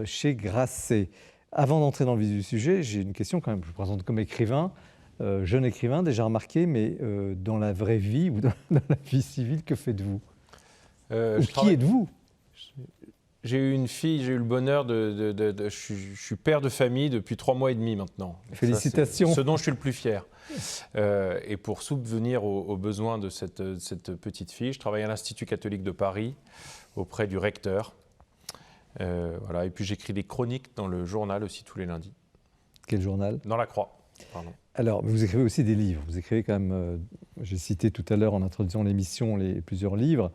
chez Grasset. Avant d'entrer dans le vif du sujet, j'ai une question quand même. Je vous présente comme écrivain, jeune écrivain, déjà remarqué, mais dans la vraie vie ou dans la vie civile, que faites-vous ? Qui êtes-vous ? J'ai eu une fille, j'ai eu le bonheur je suis père de famille depuis 3 mois et demi maintenant. Félicitations. Ça, ce dont je suis le plus fier. Et pour subvenir aux besoins de cette petite fille, je travaille à l'Institut catholique de Paris auprès du recteur. Voilà. Et puis j'écris des chroniques dans le journal aussi tous les lundis. Quel journal ? Dans la Croix, pardon. Alors, vous écrivez aussi des livres. Vous écrivez quand même, j'ai cité tout à l'heure en introduisant l'émission plusieurs livres.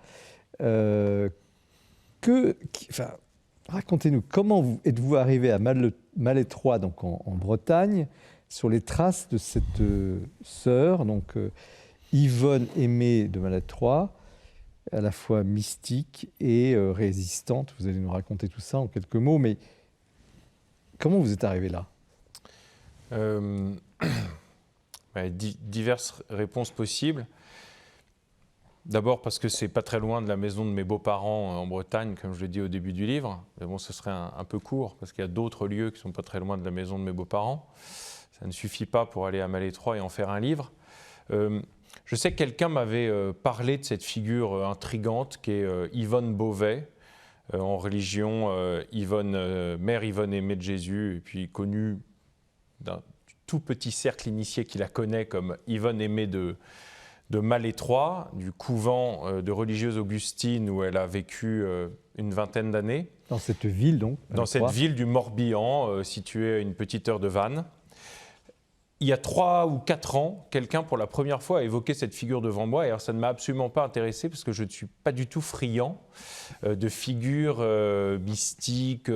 Racontez-nous, comment êtes-vous arrivé à Malétroit, donc en Bretagne, sur les traces de cette sœur, donc Yvonne Aimée de Malétroit, à la fois mystique et résistante. Vous allez nous raconter tout ça en quelques mots, mais comment vous êtes arrivé là ? Diverses réponses possibles. D'abord parce que c'est pas très loin de la maison de mes beaux-parents en Bretagne, comme je l'ai dit au début du livre. Mais bon, ce serait un peu court, parce qu'il y a d'autres lieux qui sont pas très loin de la maison de mes beaux-parents. Ça ne suffit pas pour aller à Malétroit et en faire un livre. Je sais que quelqu'un m'avait parlé de cette figure intrigante qui est Yvonne Beauvais, en religion, mère Yvonne Aimée de Jésus, et puis connue d'un tout petit cercle initié qui la connaît comme Yvonne Aimée de Malétroit, du couvent de religieuses augustines où elle a vécu une vingtaine d'années. Dans cette ville donc ? Dans cette ville du Morbihan, située à une petite heure de Vannes. Il y a 3 ou 4 ans, quelqu'un pour la première fois a évoqué cette figure devant moi, et alors ça ne m'a absolument pas intéressé parce que je ne suis pas du tout friand de figures mystiques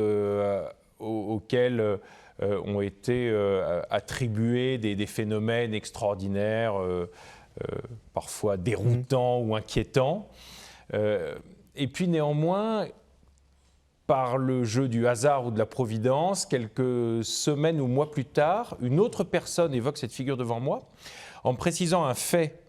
auxquelles ont été attribués des phénomènes extraordinaires, parfois déroutants ou inquiétants. Et puis néanmoins, par le jeu du hasard ou de la providence, quelques semaines ou mois plus tard, une autre personne évoque cette figure devant moi, en précisant un fait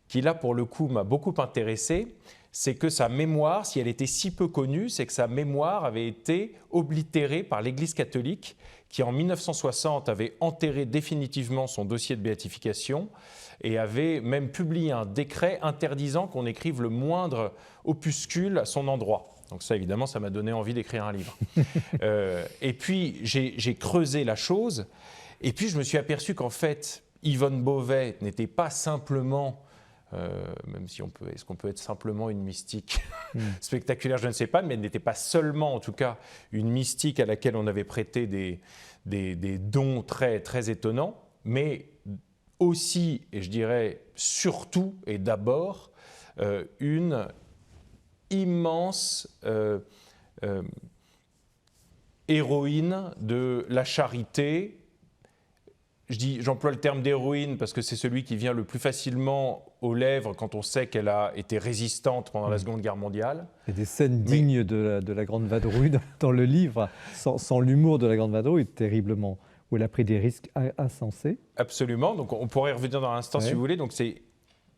qui, là, pour le coup, m'a beaucoup intéressé, c'est que sa mémoire, si elle était si peu connue, c'est que sa mémoire avait été oblitérée par l'Église catholique, qui en 1960 avait enterré définitivement son dossier de béatification et avait même publié un décret interdisant qu'on écrive le moindre opuscule à son endroit. Donc ça, évidemment, ça m'a donné envie d'écrire un livre. Et puis, j'ai creusé la chose, et puis je me suis aperçu qu'en fait, Yvonne Beauvais n'était pas simplement, même si est-ce qu'on peut être simplement une mystique spectaculaire, je ne sais pas, mais elle n'était pas seulement, en tout cas, une mystique à laquelle on avait prêté des dons très, très étonnants, mais aussi, et je dirais surtout et d'abord, une immense héroïne de la charité. J'emploie le terme d'héroïne parce que c'est celui qui vient le plus facilement aux lèvres quand on sait qu'elle a été résistante pendant la Seconde Guerre mondiale. Il y a des scènes dignes de la Grande Vadrouille dans le livre, sans l'humour de la Grande Vadrouille, terriblement, où elle a pris des risques insensés. Absolument, donc on pourrait y revenir dans un instant si vous voulez.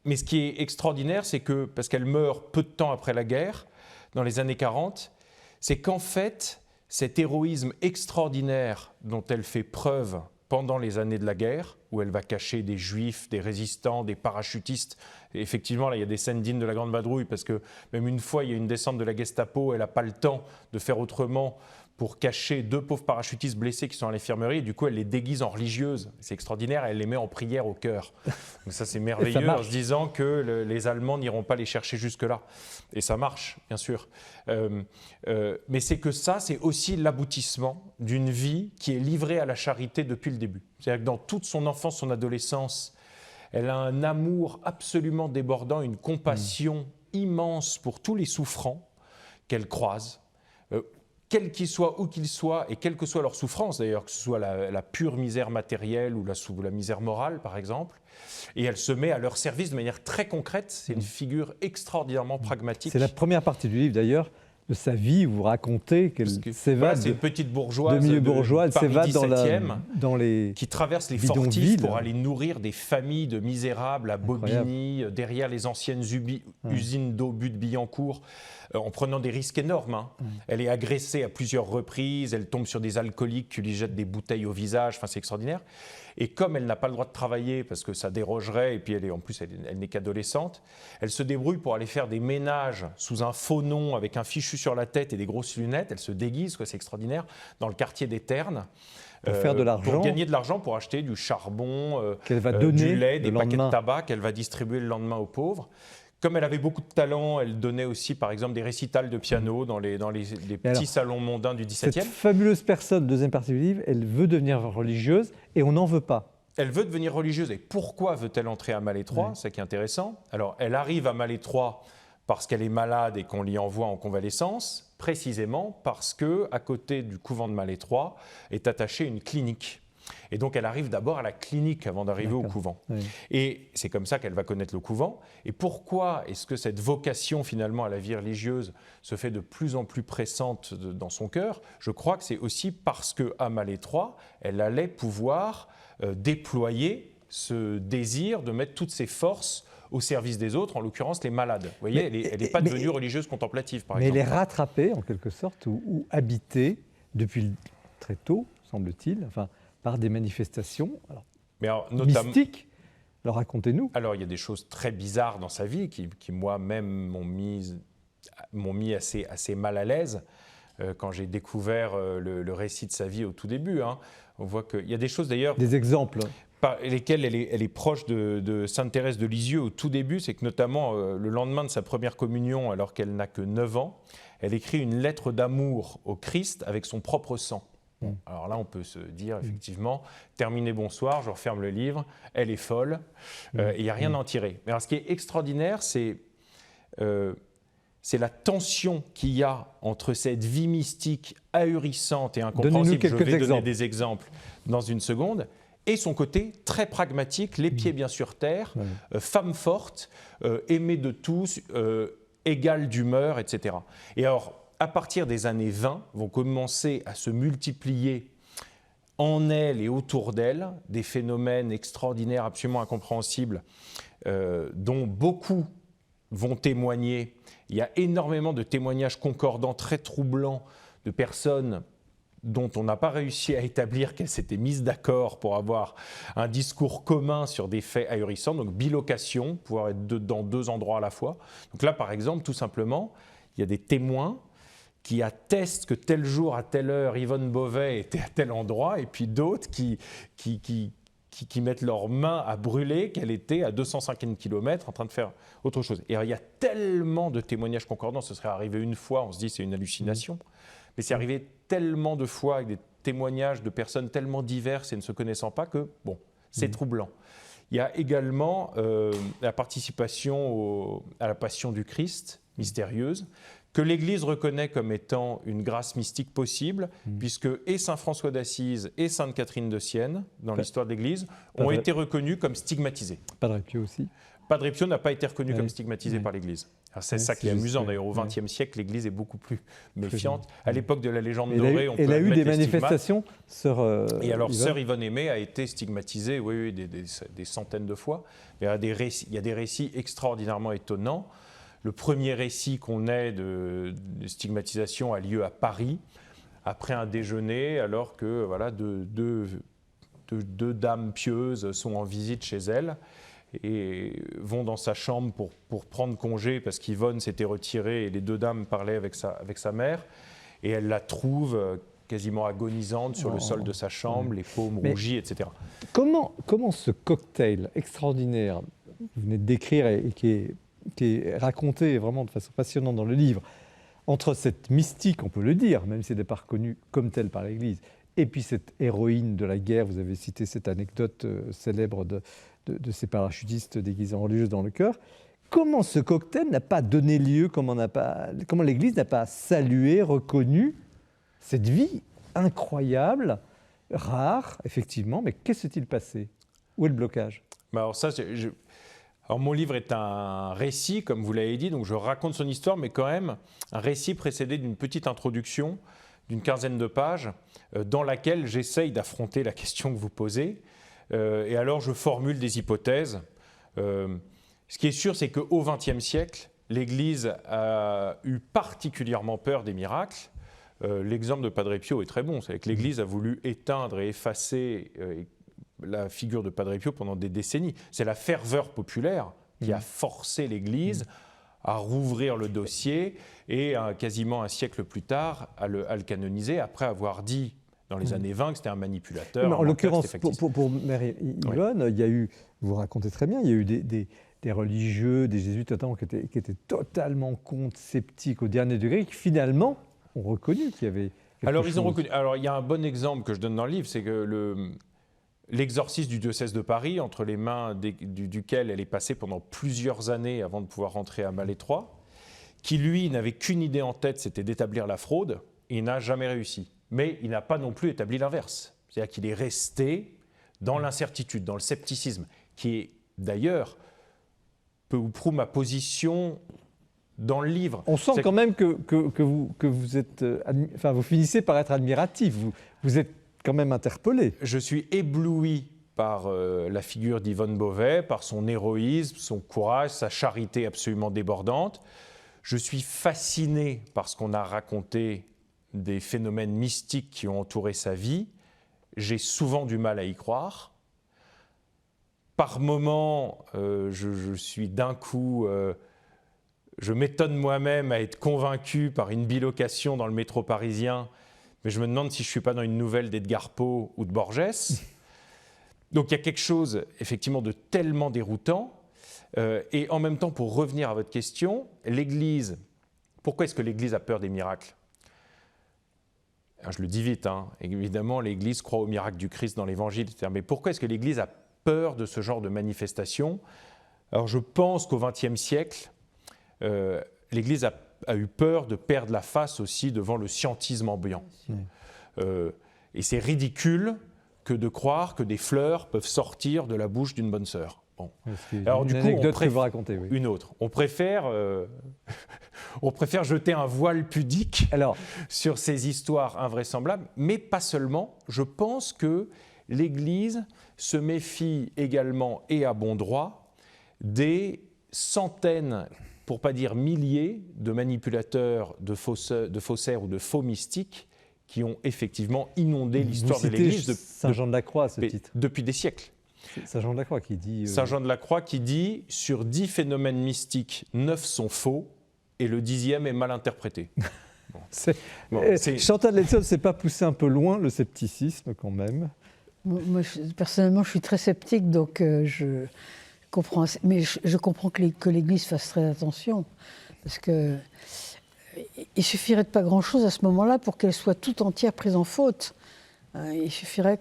Mais ce qui est extraordinaire, c'est que, parce qu'elle meurt peu de temps après la guerre, dans les années 40, c'est qu'en fait, cet héroïsme extraordinaire dont elle fait preuve pendant les années de la guerre, où elle va cacher des juifs, des résistants, des parachutistes. Et effectivement, là, il y a des scènes dignes de la Grande Vadrouille, parce que même une fois, il y a une descente de la Gestapo, elle n'a pas le temps de faire autrement pour cacher 2 pauvres parachutistes blessés qui sont à l'infirmerie. Et du coup, elle les déguise en religieuses. C'est extraordinaire, elle les met en prière au cœur. Donc ça, c'est merveilleux, en se disant que les Allemands n'iront pas les chercher jusque-là. Et ça marche, bien sûr. Mais c'est que ça, c'est aussi l'aboutissement d'une vie qui est livrée à la charité depuis le début. C'est-à-dire que dans toute son enfance, son adolescence, elle a un amour absolument débordant, une compassion immense pour tous les souffrants qu'elle croise. quels qu'ils soient, où qu'ils soient, et quelle que soit leur souffrance d'ailleurs, que ce soit la pure misère matérielle ou la misère morale par exemple, et elle se met à leur service de manière très concrète. C'est une figure extraordinairement pragmatique. C'est la première partie du livre d'ailleurs, de sa vie, où vous racontez qu'elle s'évade. Voilà, c'est une petite bourgeoise de milieu bourgeois, elle Paris s'évade 17e, dans les qui traverse les bidonvilles. fortifs pour aller nourrir des familles de misérables à Bobigny, derrière les anciennes usines d'eau but de Billancourt, en prenant des risques énormes. Hein. Elle est agressée à plusieurs reprises, elle tombe sur des alcooliques qui lui jettent des bouteilles au visage, enfin, c'est extraordinaire. Et comme elle n'a pas le droit de travailler parce que ça dérogerait, et puis en plus elle n'est qu'adolescente, elle se débrouille pour aller faire des ménages sous un faux nom avec un fichu sur la tête et des grosses lunettes. Elle se déguise, c'est extraordinaire, dans le quartier des Ternes. Pour faire de l'argent. Pour gagner de l'argent, pour acheter du charbon, qu'elle va donner du lait, des paquets de lendemain. tabac qu'elle va distribuer le lendemain aux pauvres. Comme elle avait beaucoup de talent, elle donnait aussi, par exemple, des récitals de piano dans les petits salons mondains du XVIIe. Cette fabuleuse personne, deuxième partie du livre, elle veut devenir religieuse et on n'en veut pas. Elle veut devenir religieuse. Et pourquoi veut-elle entrer à Malétroit ? C'est ça qui est intéressant. Alors, elle arrive à Malétroit parce qu'elle est malade et qu'on l'y envoie en convalescence, précisément parce qu'à côté du couvent de Malétroit est attachée une clinique. Et donc, elle arrive d'abord à la clinique avant d'arriver au couvent. Oui. Et c'est comme ça qu'elle va connaître le couvent. Et pourquoi est-ce que cette vocation, finalement, à la vie religieuse se fait de plus en plus pressante dans son cœur ? Je crois que c'est aussi parce qu'à Malétroit, elle allait pouvoir déployer ce désir de mettre toutes ses forces au service des autres, en l'occurrence les malades. Vous voyez, elle n'est pas devenue religieuse contemplative, par exemple. Mais elle est rattrapée, en quelque sorte, ou habitée, depuis très tôt, semble-t-il, enfin, par des manifestations mystiques. Alors, racontez-nous. Alors, il y a des choses très bizarres dans sa vie qui moi-même, m'ont mis assez mal à l'aise quand j'ai découvert le récit de sa vie au tout début. Hein. On voit qu'il y a des choses, d'ailleurs... Des exemples. Par lesquelles elle est proche de Sainte Thérèse de Lisieux au tout début. C'est que notamment, le lendemain de sa première communion, alors qu'elle n'a que 9 ans, elle écrit une lettre d'amour au Christ avec son propre sang. Bon, alors là, on peut se dire, effectivement, terminé, bonsoir, je referme le livre, elle est folle, et il n'y a rien à en tirer. Mais alors, ce qui est extraordinaire, c'est la tension qu'il y a entre cette vie mystique ahurissante et incompréhensible, je vais donner des exemples dans une seconde, et son côté très pragmatique, les pieds bien sur terre, femme forte, aimée de tous, égale d'humeur, etc. Et alors, à partir des années 20, vont commencer à se multiplier en elle et autour d'elle des phénomènes extraordinaires, absolument incompréhensibles, dont beaucoup vont témoigner. Il y a énormément de témoignages concordants, très troublants, de personnes dont on n'a pas réussi à établir qu'elles s'étaient mises d'accord pour avoir un discours commun sur des faits ahurissants, donc bilocation, pouvoir être dans 2 endroits à la fois. Donc là, par exemple, tout simplement, il y a des témoins qui attestent que tel jour, à telle heure, Yvonne Beauvais était à tel endroit, et puis d'autres qui mettent leurs mains à brûler qu'elle était à 250 km en train de faire autre chose. Et alors, il y a tellement de témoignages concordants, ce serait arrivé une fois, on se dit c'est une hallucination, mais c'est arrivé tellement de fois avec des témoignages de personnes tellement diverses et ne se connaissant pas que, bon, c'est troublant. Il y a également la participation à la Passion du Christ, mystérieuse, que l'Église reconnaît comme étant une grâce mystique possible, puisque et saint François d'Assise et sainte Catherine de Sienne, dans l'histoire de l'Église, ont été reconnus comme stigmatisés. Padre Pio aussi. Padre Pio n'a pas été reconnu comme stigmatisé par l'Église. C'est ça qui est amusant. D'ailleurs, au XXe siècle, l'Église est beaucoup plus méfiante. À l'époque de la légende dorée, on peut elle a eu admettre des manifestations, sœur et alors, Yvonne. sœur Yvonne Aimée a été stigmatisée, oui, des centaines de fois. Il y a des récits extraordinairement étonnants. Le premier récit qu'on ait de stigmatisation a lieu à Paris, après un déjeuner, alors que voilà, deux dames pieuses sont en visite chez elle et vont dans sa chambre pour prendre congé parce qu'Yvonne s'était retirée et les 2 dames parlaient avec sa mère. Et elle la trouve quasiment agonisante sur le sol de sa chambre, les paumes rougies, etc. Comment ce cocktail extraordinaire, vous venez de décrire et qui est raconté vraiment de façon passionnante dans le livre, entre cette mystique, on peut le dire, même si elle n'est pas reconnue comme telle par l'Église, et puis cette héroïne de la guerre, vous avez cité cette anecdote célèbre de ces parachutistes déguisés en religieuses dans le chœur, comment ce cocktail n'a pas donné lieu, comment l'Église n'a pas salué, reconnu cette vie incroyable, rare, effectivement, mais qu'est-ce qui s'est-il passé? Où est le blocage? Alors ça, alors mon livre est un récit, comme vous l'avez dit, donc je raconte son histoire, mais quand même un récit précédé d'une petite introduction d'une quinzaine de pages, dans laquelle j'essaye d'affronter la question que vous posez. Et alors je formule des hypothèses. Ce qui est sûr, c'est qu'au XXe siècle, l'Église a eu particulièrement peur des miracles. L'exemple de Padre Pio est très bon. C'est que l'Église a voulu éteindre et effacer la figure de Padre Pio pendant des décennies. C'est la ferveur populaire qui a forcé l'Église à rouvrir le dossier et quasiment un siècle plus tard à le canoniser, après avoir dit dans les années 20 que c'était un manipulateur. Mais en l'occurrence, c'était factice. pour Mère Yvonne, il y a eu, vous racontez très bien, il y a eu des religieux, des jésuites notamment, qui étaient totalement contre, sceptiques au dernier degré, qui finalement ont reconnu qu'il y avait quelque Alors, chose. ils ont reconnu. Alors, il y a un bon exemple que je donne dans le livre, c'est que l'exorcisme du diocèse de Paris, entre les mains duquel elle est passée pendant plusieurs années avant de pouvoir rentrer à Malétroit, qui lui n'avait qu'une idée en tête, c'était d'établir la fraude, et il n'a jamais réussi. Mais il n'a pas non plus établi l'inverse. C'est-à-dire qu'il est resté dans l'incertitude, dans le scepticisme, qui est d'ailleurs peu ou prou ma position dans le livre. On sent quand même que vous êtes, enfin, vous finissez par être admiratif. Vous êtes quand même interpellé. Je suis ébloui par la figure d'Yvonne Beauvais, par son héroïsme, son courage, sa charité absolument débordante. Je suis fasciné par ce qu'on a raconté des phénomènes mystiques qui ont entouré sa vie. J'ai souvent du mal à y croire. Par moments, je suis d'un coup... je m'étonne moi-même à être convaincu par une bilocation dans le métro parisien, mais je me demande si je ne suis pas dans une nouvelle d'Edgar Poe ou de Borges. Donc il y a quelque chose, effectivement, de tellement déroutant. Et en même temps, pour revenir à votre question, l'Église, pourquoi est-ce que l'Église a peur des miracles? Alors, je le dis vite, hein. Évidemment, l'Église croit au miracle du Christ dans l'Évangile, mais pourquoi est-ce que l'Église a peur de ce genre de manifestation? Alors je pense qu'au XXe siècle, l'Église a eu peur de perdre la face aussi devant le scientisme ambiant. Et c'est ridicule que de croire que des fleurs peuvent sortir de la bouche d'une bonne sœur. Bon. Alors, du coup, anecdote que vous racontez, oui. Une autre. On préfère jeter un voile pudique sur ces histoires invraisemblables, mais pas seulement. Je pense que l'Église se méfie également, et à bon droit, des centaines, pour ne pas dire milliers, de manipulateurs, de faussaires ou de faux mystiques qui ont effectivement inondé l'histoire de l'Église. Saint Jean de la Croix, ce titre. Depuis des siècles. Saint Jean de la Croix qui dit... Saint Jean de la Croix qui dit « Sur 10 phénomènes mystiques, 9 sont faux et le 10e est mal interprété ». Chantal Latsou, c'est pas poussé un peu loin le scepticisme quand même? Moi, personnellement, je suis très sceptique, donc je comprends. Mais je comprends que l'Église fasse très attention, parce que il suffirait de pas grand-chose à ce moment-là pour qu'elle soit tout entière prise en faute. Il suffirait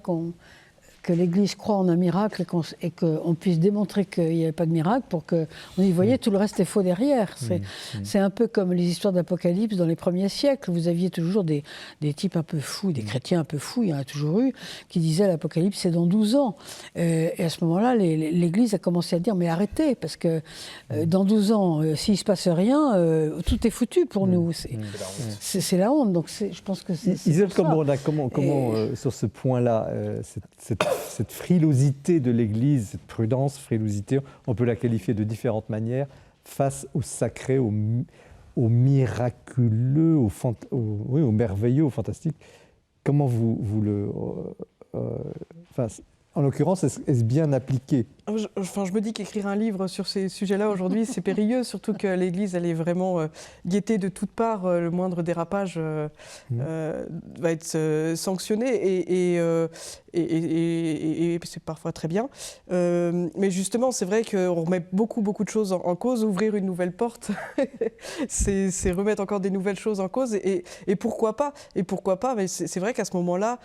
que l'Église croit en un miracle et qu'on puisse démontrer qu'il n'y avait pas de miracle pour qu'on y voyait tout le reste est faux derrière. C'est un peu comme les histoires d'Apocalypse dans les premiers siècles. Vous aviez toujours des types un peu fous, des chrétiens un peu fous, il y en a toujours eu, qui disaient l'Apocalypse c'est dans 12 ans. Et à ce moment-là, l'Église a commencé à dire mais arrêtez, parce que dans 12 ans, s'il ne se passe rien, tout est foutu pour nous. C'est la honte. Donc je pense que c'est Isabelle Cambronda, comment sur ce point-là, cette frilosité de l'Église, cette prudence, frilosité, on peut la qualifier de différentes manières, face au sacré, au miraculeux, au merveilleux, au fantastique. Comment vous le... en l'occurrence, est-ce bien appliqué? Je me dis qu'écrire un livre sur ces sujets-là aujourd'hui, c'est périlleux, surtout que l'Église, elle est vraiment guettée de toutes parts. Le moindre dérapage va être sanctionné et c'est parfois très bien. Mais justement, c'est vrai qu'on remet beaucoup de choses en cause. Ouvrir une nouvelle porte, c'est remettre encore des nouvelles choses en cause. Et pourquoi pas? Mais c'est vrai qu'à ce moment-là...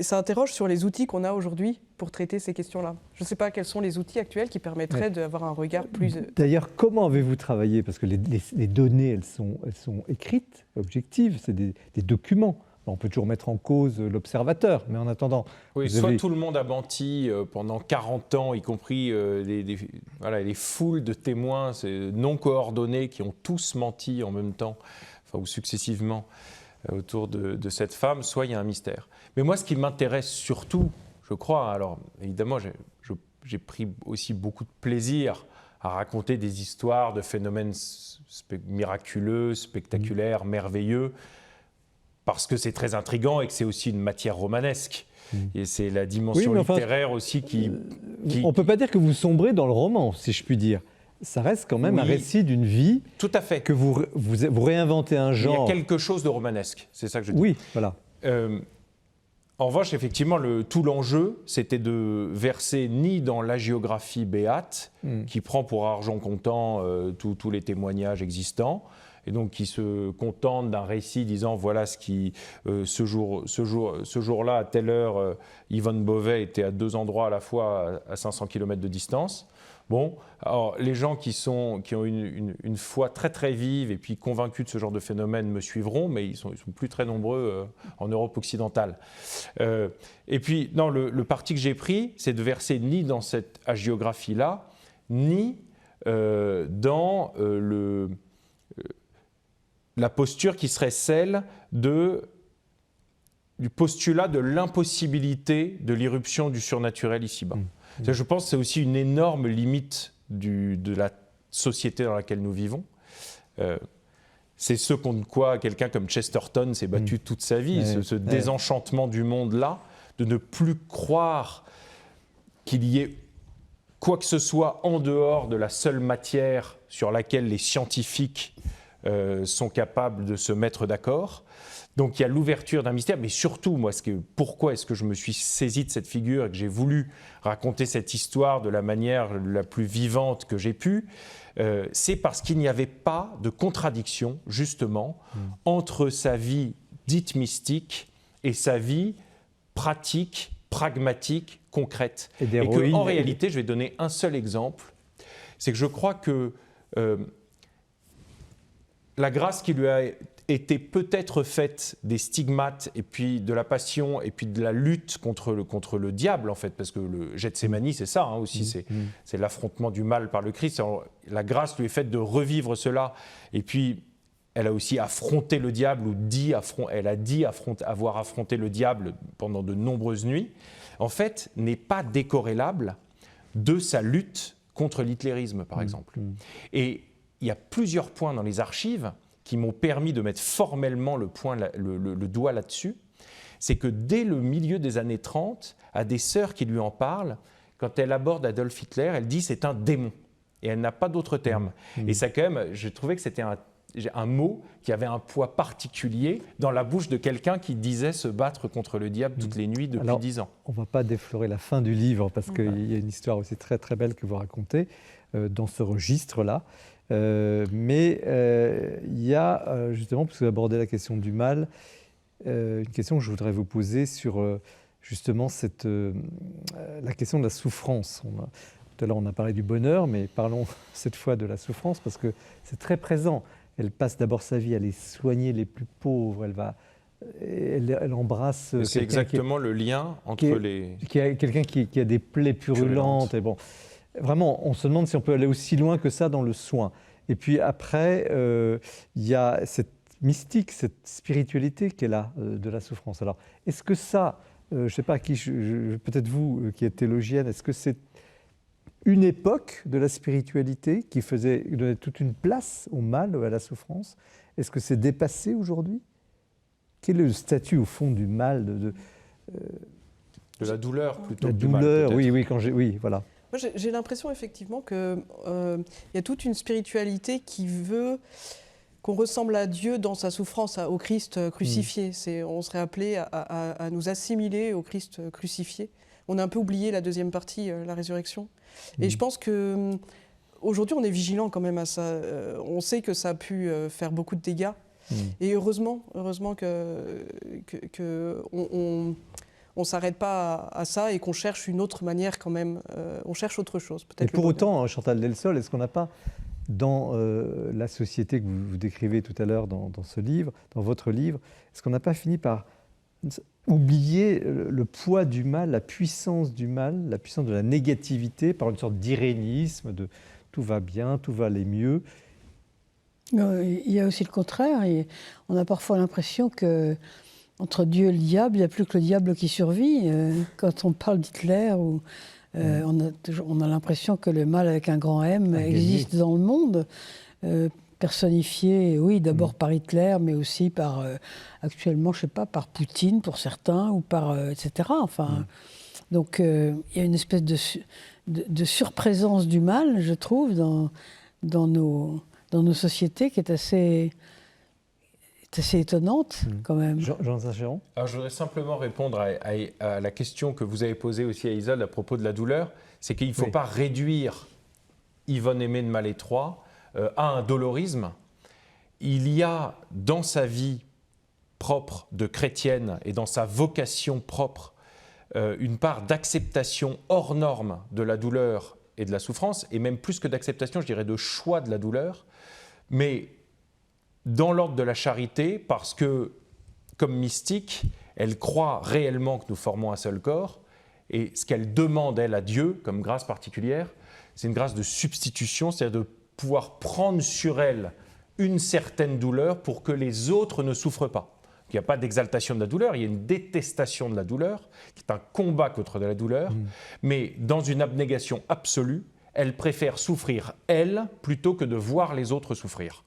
ça interroge sur les outils qu'on a aujourd'hui pour traiter ces questions-là. Je ne sais pas quels sont les outils actuels qui permettraient d'avoir un regard plus... D'ailleurs, comment avez-vous travaillé? Parce que les données, elles sont écrites, objectives, c'est des documents. On peut toujours mettre en cause l'observateur, mais en attendant... Oui, soit tout le monde a menti pendant 40 ans, y compris les foules de témoins non coordonnés qui ont tous menti en même temps, ou successivement, autour de cette femme, soit il y a un mystère. Mais moi, ce qui m'intéresse surtout, je crois, alors évidemment, j'ai pris aussi beaucoup de plaisir à raconter des histoires de phénomènes miraculeux, spectaculaires, merveilleux, parce que c'est très intriguant et que c'est aussi une matière romanesque. Et c'est la dimension littéraire aussi qui... On ne peut pas dire que vous sombrez dans le roman, si je puis dire. Ça reste quand même un récit d'une vie. Tout à fait. Que vous réinventez un genre. Il y a quelque chose de romanesque, c'est ça que je dis. Oui, voilà. En revanche, effectivement, tout l'enjeu, c'était de verser ni dans l'hagiographie béate, qui prend pour argent comptant tous les témoignages existants, et donc qui se contente d'un récit disant voilà ce qui, ce jour-là, à telle heure, Yvonne Beauvais était à 2 endroits à la fois à 500 km de distance. Bon, alors les gens qui ont une foi très très vive et puis convaincus de ce genre de phénomène me suivront, mais ils sont plus très nombreux en Europe occidentale. Et puis, non, le parti que j'ai pris, c'est de verser ni dans cette hagiographie-là, ni dans la posture qui serait celle du postulat de l'impossibilité de l'irruption du surnaturel ici-bas. Je pense que c'est aussi une énorme limite de la société dans laquelle nous vivons. C'est ce contre quoi quelqu'un comme Chesterton s'est battu toute sa vie, ce désenchantement du monde-là, de ne plus croire qu'il y ait quoi que ce soit en dehors de la seule matière sur laquelle les scientifiques sont capables de se mettre d'accord. Donc il y a l'ouverture d'un mystère, mais surtout, pourquoi est-ce que je me suis saisi de cette figure et que j'ai voulu raconter cette histoire de la manière la plus vivante que j'ai pu, c'est parce qu'il n'y avait pas de contradiction, justement, entre sa vie dite mystique et sa vie pratique, pragmatique, concrète. Et qu'en réalité, je vais donner un seul exemple, c'est que je crois que la grâce qui lui a été peut-être faite des stigmates et puis de la passion et puis de la lutte contre le diable, en fait, parce que le Gethsémani, c'est ça aussi, c'est l'affrontement du mal par le Christ. Alors, la grâce lui est faite de revivre cela, et puis elle a aussi affronté le diable, elle a dit avoir affronté le diable pendant de nombreuses nuits, en fait, n'est pas décorrélable de sa lutte contre l'hitlérisme, par exemple. Et il y a plusieurs points dans les archives qui m'ont permis de mettre formellement le doigt là-dessus. C'est que dès le milieu des années 30, à des sœurs qui lui en parlent, quand elle aborde Adolf Hitler, elle dit c'est un démon. Et elle n'a pas d'autre terme. Et ça, quand même, je trouvais que c'était un mot qui avait un poids particulier dans la bouche de quelqu'un qui disait se battre contre le diable toutes les nuits depuis 10 ans. On ne va pas déflorer la fin du livre, parce qu'il y a une histoire aussi très très belle que vous racontez dans ce registre-là. Mais il y a, justement, parce que vous abordez la question du mal, une question que je voudrais vous poser sur justement la question de la souffrance. Tout à l'heure, on a parlé du bonheur, mais parlons cette fois de la souffrance, parce que c'est très présent. Elle passe d'abord sa vie à aller soigner les plus pauvres, elle embrasse... C'est exactement le lien entre quelqu'un qui a des plaies purulentes. Et bon, vraiment, on se demande si on peut aller aussi loin que ça dans le soin. Et puis après, il y a cette mystique, cette spiritualité qu'elle a de la souffrance. Alors, est-ce que ça, je ne sais pas peut-être vous qui êtes théologienne, est-ce que c'est une époque de la spiritualité qui donnait toute une place au mal, à la souffrance? Est-ce que c'est dépassé aujourd'hui? Quel est le statut au fond du mal de la douleur plutôt que du mal, peut-être. Oui, voilà. Moi, j'ai l'impression effectivement qu'il y a toute une spiritualité qui veut qu'on ressemble à Dieu dans sa souffrance, au Christ crucifié. On serait appelé à nous assimiler au Christ crucifié. On a un peu oublié la deuxième partie, la résurrection. Et je pense qu'aujourd'hui, on est vigilant quand même à ça. On sait que ça a pu faire beaucoup de dégâts. Et heureusement qu'on on ne s'arrête pas à ça et qu'on cherche une autre manière quand même, on cherche autre chose. Et pour autant, Chantal Delsol, est-ce qu'on n'a pas, dans la société que vous décrivez tout à l'heure dans ce livre, dans votre livre, est-ce qu'on n'a pas fini par oublier le poids du mal, la puissance du mal, la puissance de la négativité par une sorte d'irénisme, de tout va bien, tout va aller mieux? Il y a aussi le contraire. On a parfois l'impression que entre Dieu et le diable, il n'y a plus que le diable qui survit. Quand on parle d'Hitler, on a l'impression que le mal avec un grand M existe dans le monde, personnifié, oui, d'abord par Hitler, mais aussi par, actuellement, je ne sais pas, par Poutine pour certains, ou par, etc. Enfin, donc, il y a une espèce de surprésence du mal, je trouve, dans nos sociétés, qui est assez étonnante, quand même. Jean Saint-Chéron. Alors, je voudrais simplement répondre à la question que vous avez posée aussi à Isolde à propos de la douleur. C'est qu'il ne faut pas réduire Yvonne Aimée de Malétroit à un dolorisme. Il y a dans sa vie propre de chrétienne et dans sa vocation propre une part d'acceptation hors norme de la douleur et de la souffrance, et même plus que d'acceptation, je dirais de choix de la douleur, mais dans l'ordre de la charité, parce que, comme mystique, elle croit réellement que nous formons un seul corps, et ce qu'elle demande, elle, à Dieu, comme grâce particulière, c'est une grâce de substitution, c'est-à-dire de pouvoir prendre sur elle une certaine douleur pour que les autres ne souffrent pas. Il n'y a pas d'exaltation de la douleur, il y a une détestation de la douleur, qui est un combat contre de la douleur, mais dans une abnégation absolue, elle préfère souffrir, elle, plutôt que de voir les autres souffrir.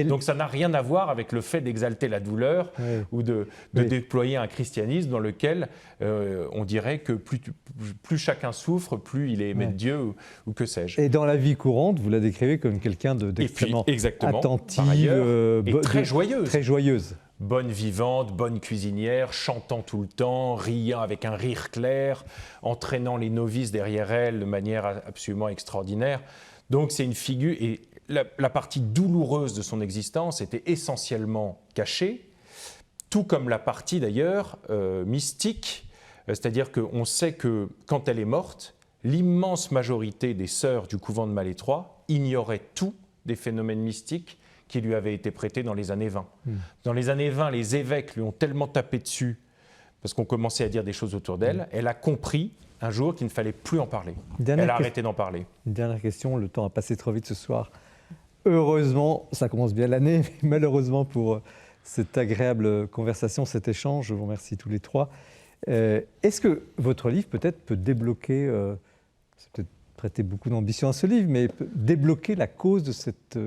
Donc ça n'a rien à voir avec le fait d'exalter la douleur ou de déployer un christianisme dans lequel on dirait que plus chacun souffre, plus il est aimé de Dieu ou que sais-je. Et dans la vie courante, vous la décrivez comme quelqu'un d'extrêmement attentive et très joyeuse. Très joyeuse. Bonne vivante, bonne cuisinière, chantant tout le temps, riant avec un rire clair, entraînant les novices derrière elle de manière absolument extraordinaire. Donc c'est une figure, et la partie douloureuse de son existence était essentiellement cachée, tout comme la partie d'ailleurs mystique, c'est-à-dire qu'on sait que quand elle est morte, l'immense majorité des sœurs du couvent de Malétroit ignoraient tout des phénomènes mystiques qui lui avaient été prêtés dans les années 20. Dans les années 20, les évêques lui ont tellement tapé dessus, parce qu'on commençait à dire des choses autour d'elle, elle a compris un jour qu'il ne fallait plus en parler. Elle a arrêté d'en parler. Une dernière question, le temps a passé trop vite ce soir. Heureusement, ça commence bien l'année, mais malheureusement pour cette agréable conversation, cet échange, je vous remercie tous les trois. Est-ce que votre livre peut-être peut débloquer, c'est peut-être prêter beaucoup d'ambition à ce livre, mais peut débloquer la cause de cette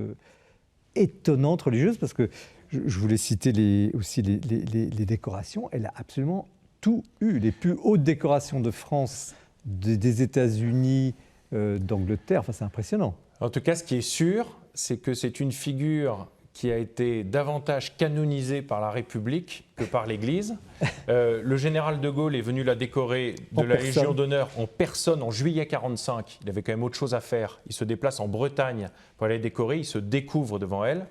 étonnante religieuse, parce que je voulais citer aussi les décorations, elle a absolument tout eu, les plus hautes décorations de France, des États-Unis, d'Angleterre, enfin c'est impressionnant. En tout cas, ce qui est sûr, c'est que c'est une figure qui a été davantage canonisée par la République que par l'Église. Le général de Gaulle est venu la décorer de la Légion d'honneur en personne en juillet 1945. Il avait quand même autre chose à faire. Il se déplace en Bretagne pour aller la décorer. Il se découvre devant elle.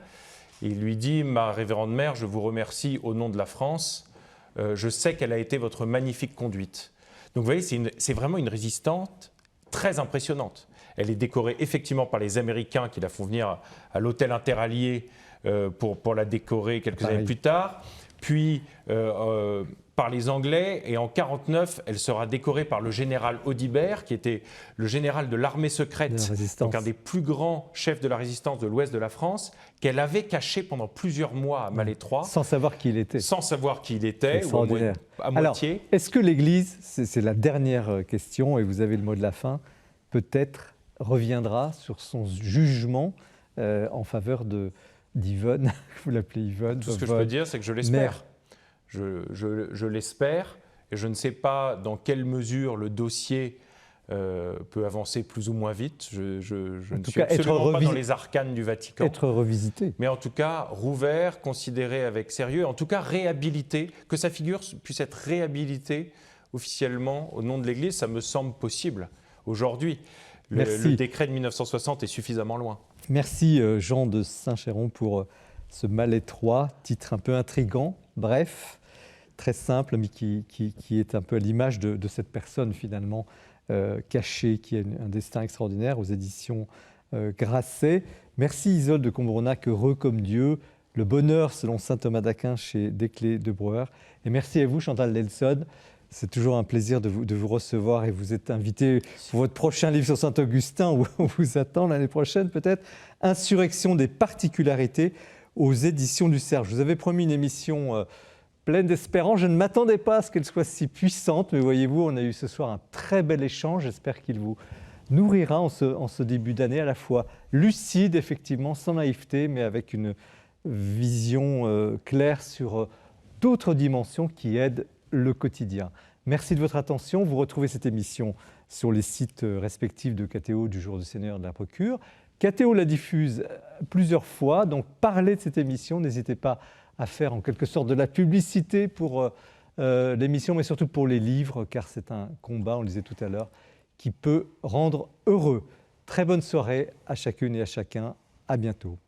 Et il lui dit « Ma révérende mère, je vous remercie au nom de la France. Je sais qu'elle a été votre magnifique conduite. » Donc vous voyez, c'est vraiment une résistante très impressionnante. Elle est décorée effectivement par les Américains qui la font venir à l'hôtel interallié pour la décorer quelques années plus tard. Puis par les Anglais, et en 1949, elle sera décorée par le général Audibert, qui était le général de l'armée secrète, donc un des plus grands chefs de la résistance de l'ouest de la France, qu'elle avait caché pendant plusieurs mois à Malétroit. Sans savoir qui il était. Sans savoir qui il était, ou à moitié. Alors, est-ce que l'Église, c'est la dernière question, et vous avez le mot de la fin, peut-être reviendra sur son jugement en faveur d'Yvonne, vous l'appelez Yvonne. Tout ce que je peux dire, c'est que je l'espère. Je l'espère, et je ne sais pas dans quelle mesure le dossier peut avancer plus ou moins vite. Je ne suis absolument pas dans les arcanes du Vatican. Être revisité. Mais en tout cas, rouvert, considéré avec sérieux, en tout cas réhabilité, que sa figure puisse être réhabilitée officiellement au nom de l'Église, ça me semble possible aujourd'hui. Le décret de 1960 est suffisamment loin. Merci Jean de Saint-Chéron pour ce Malétroit, titre un peu intrigant, bref, très simple, mais qui est un peu à l'image de cette personne finalement cachée, qui a un destin extraordinaire aux éditions Grasset. Merci Isolde de Combrenac, Heureux comme Dieu, Le bonheur selon saint Thomas d'Aquin chez Desclés de Breuer. Et merci à vous Chantal Nelson. C'est toujours un plaisir de vous recevoir et vous êtes invité pour votre prochain livre sur Saint-Augustin, où on vous attend l'année prochaine peut-être, Insurrection des particularités aux éditions du Cerf. Je vous avais promis une émission pleine d'espérance. Je ne m'attendais pas à ce qu'elle soit si puissante, mais voyez-vous, on a eu ce soir un très bel échange. J'espère qu'il vous nourrira en ce début d'année, à la fois lucide, effectivement, sans naïveté, mais avec une vision claire sur d'autres dimensions qui aident le quotidien. Merci de votre attention. Vous retrouvez cette émission sur les sites respectifs de KTO, du Jour du Seigneur, de la Procure. KTO la diffuse plusieurs fois, donc parlez de cette émission. N'hésitez pas à faire en quelque sorte de la publicité pour l'émission, mais surtout pour les livres, car c'est un combat, on le disait tout à l'heure, qui peut rendre heureux. Très bonne soirée à chacune et à chacun. À bientôt.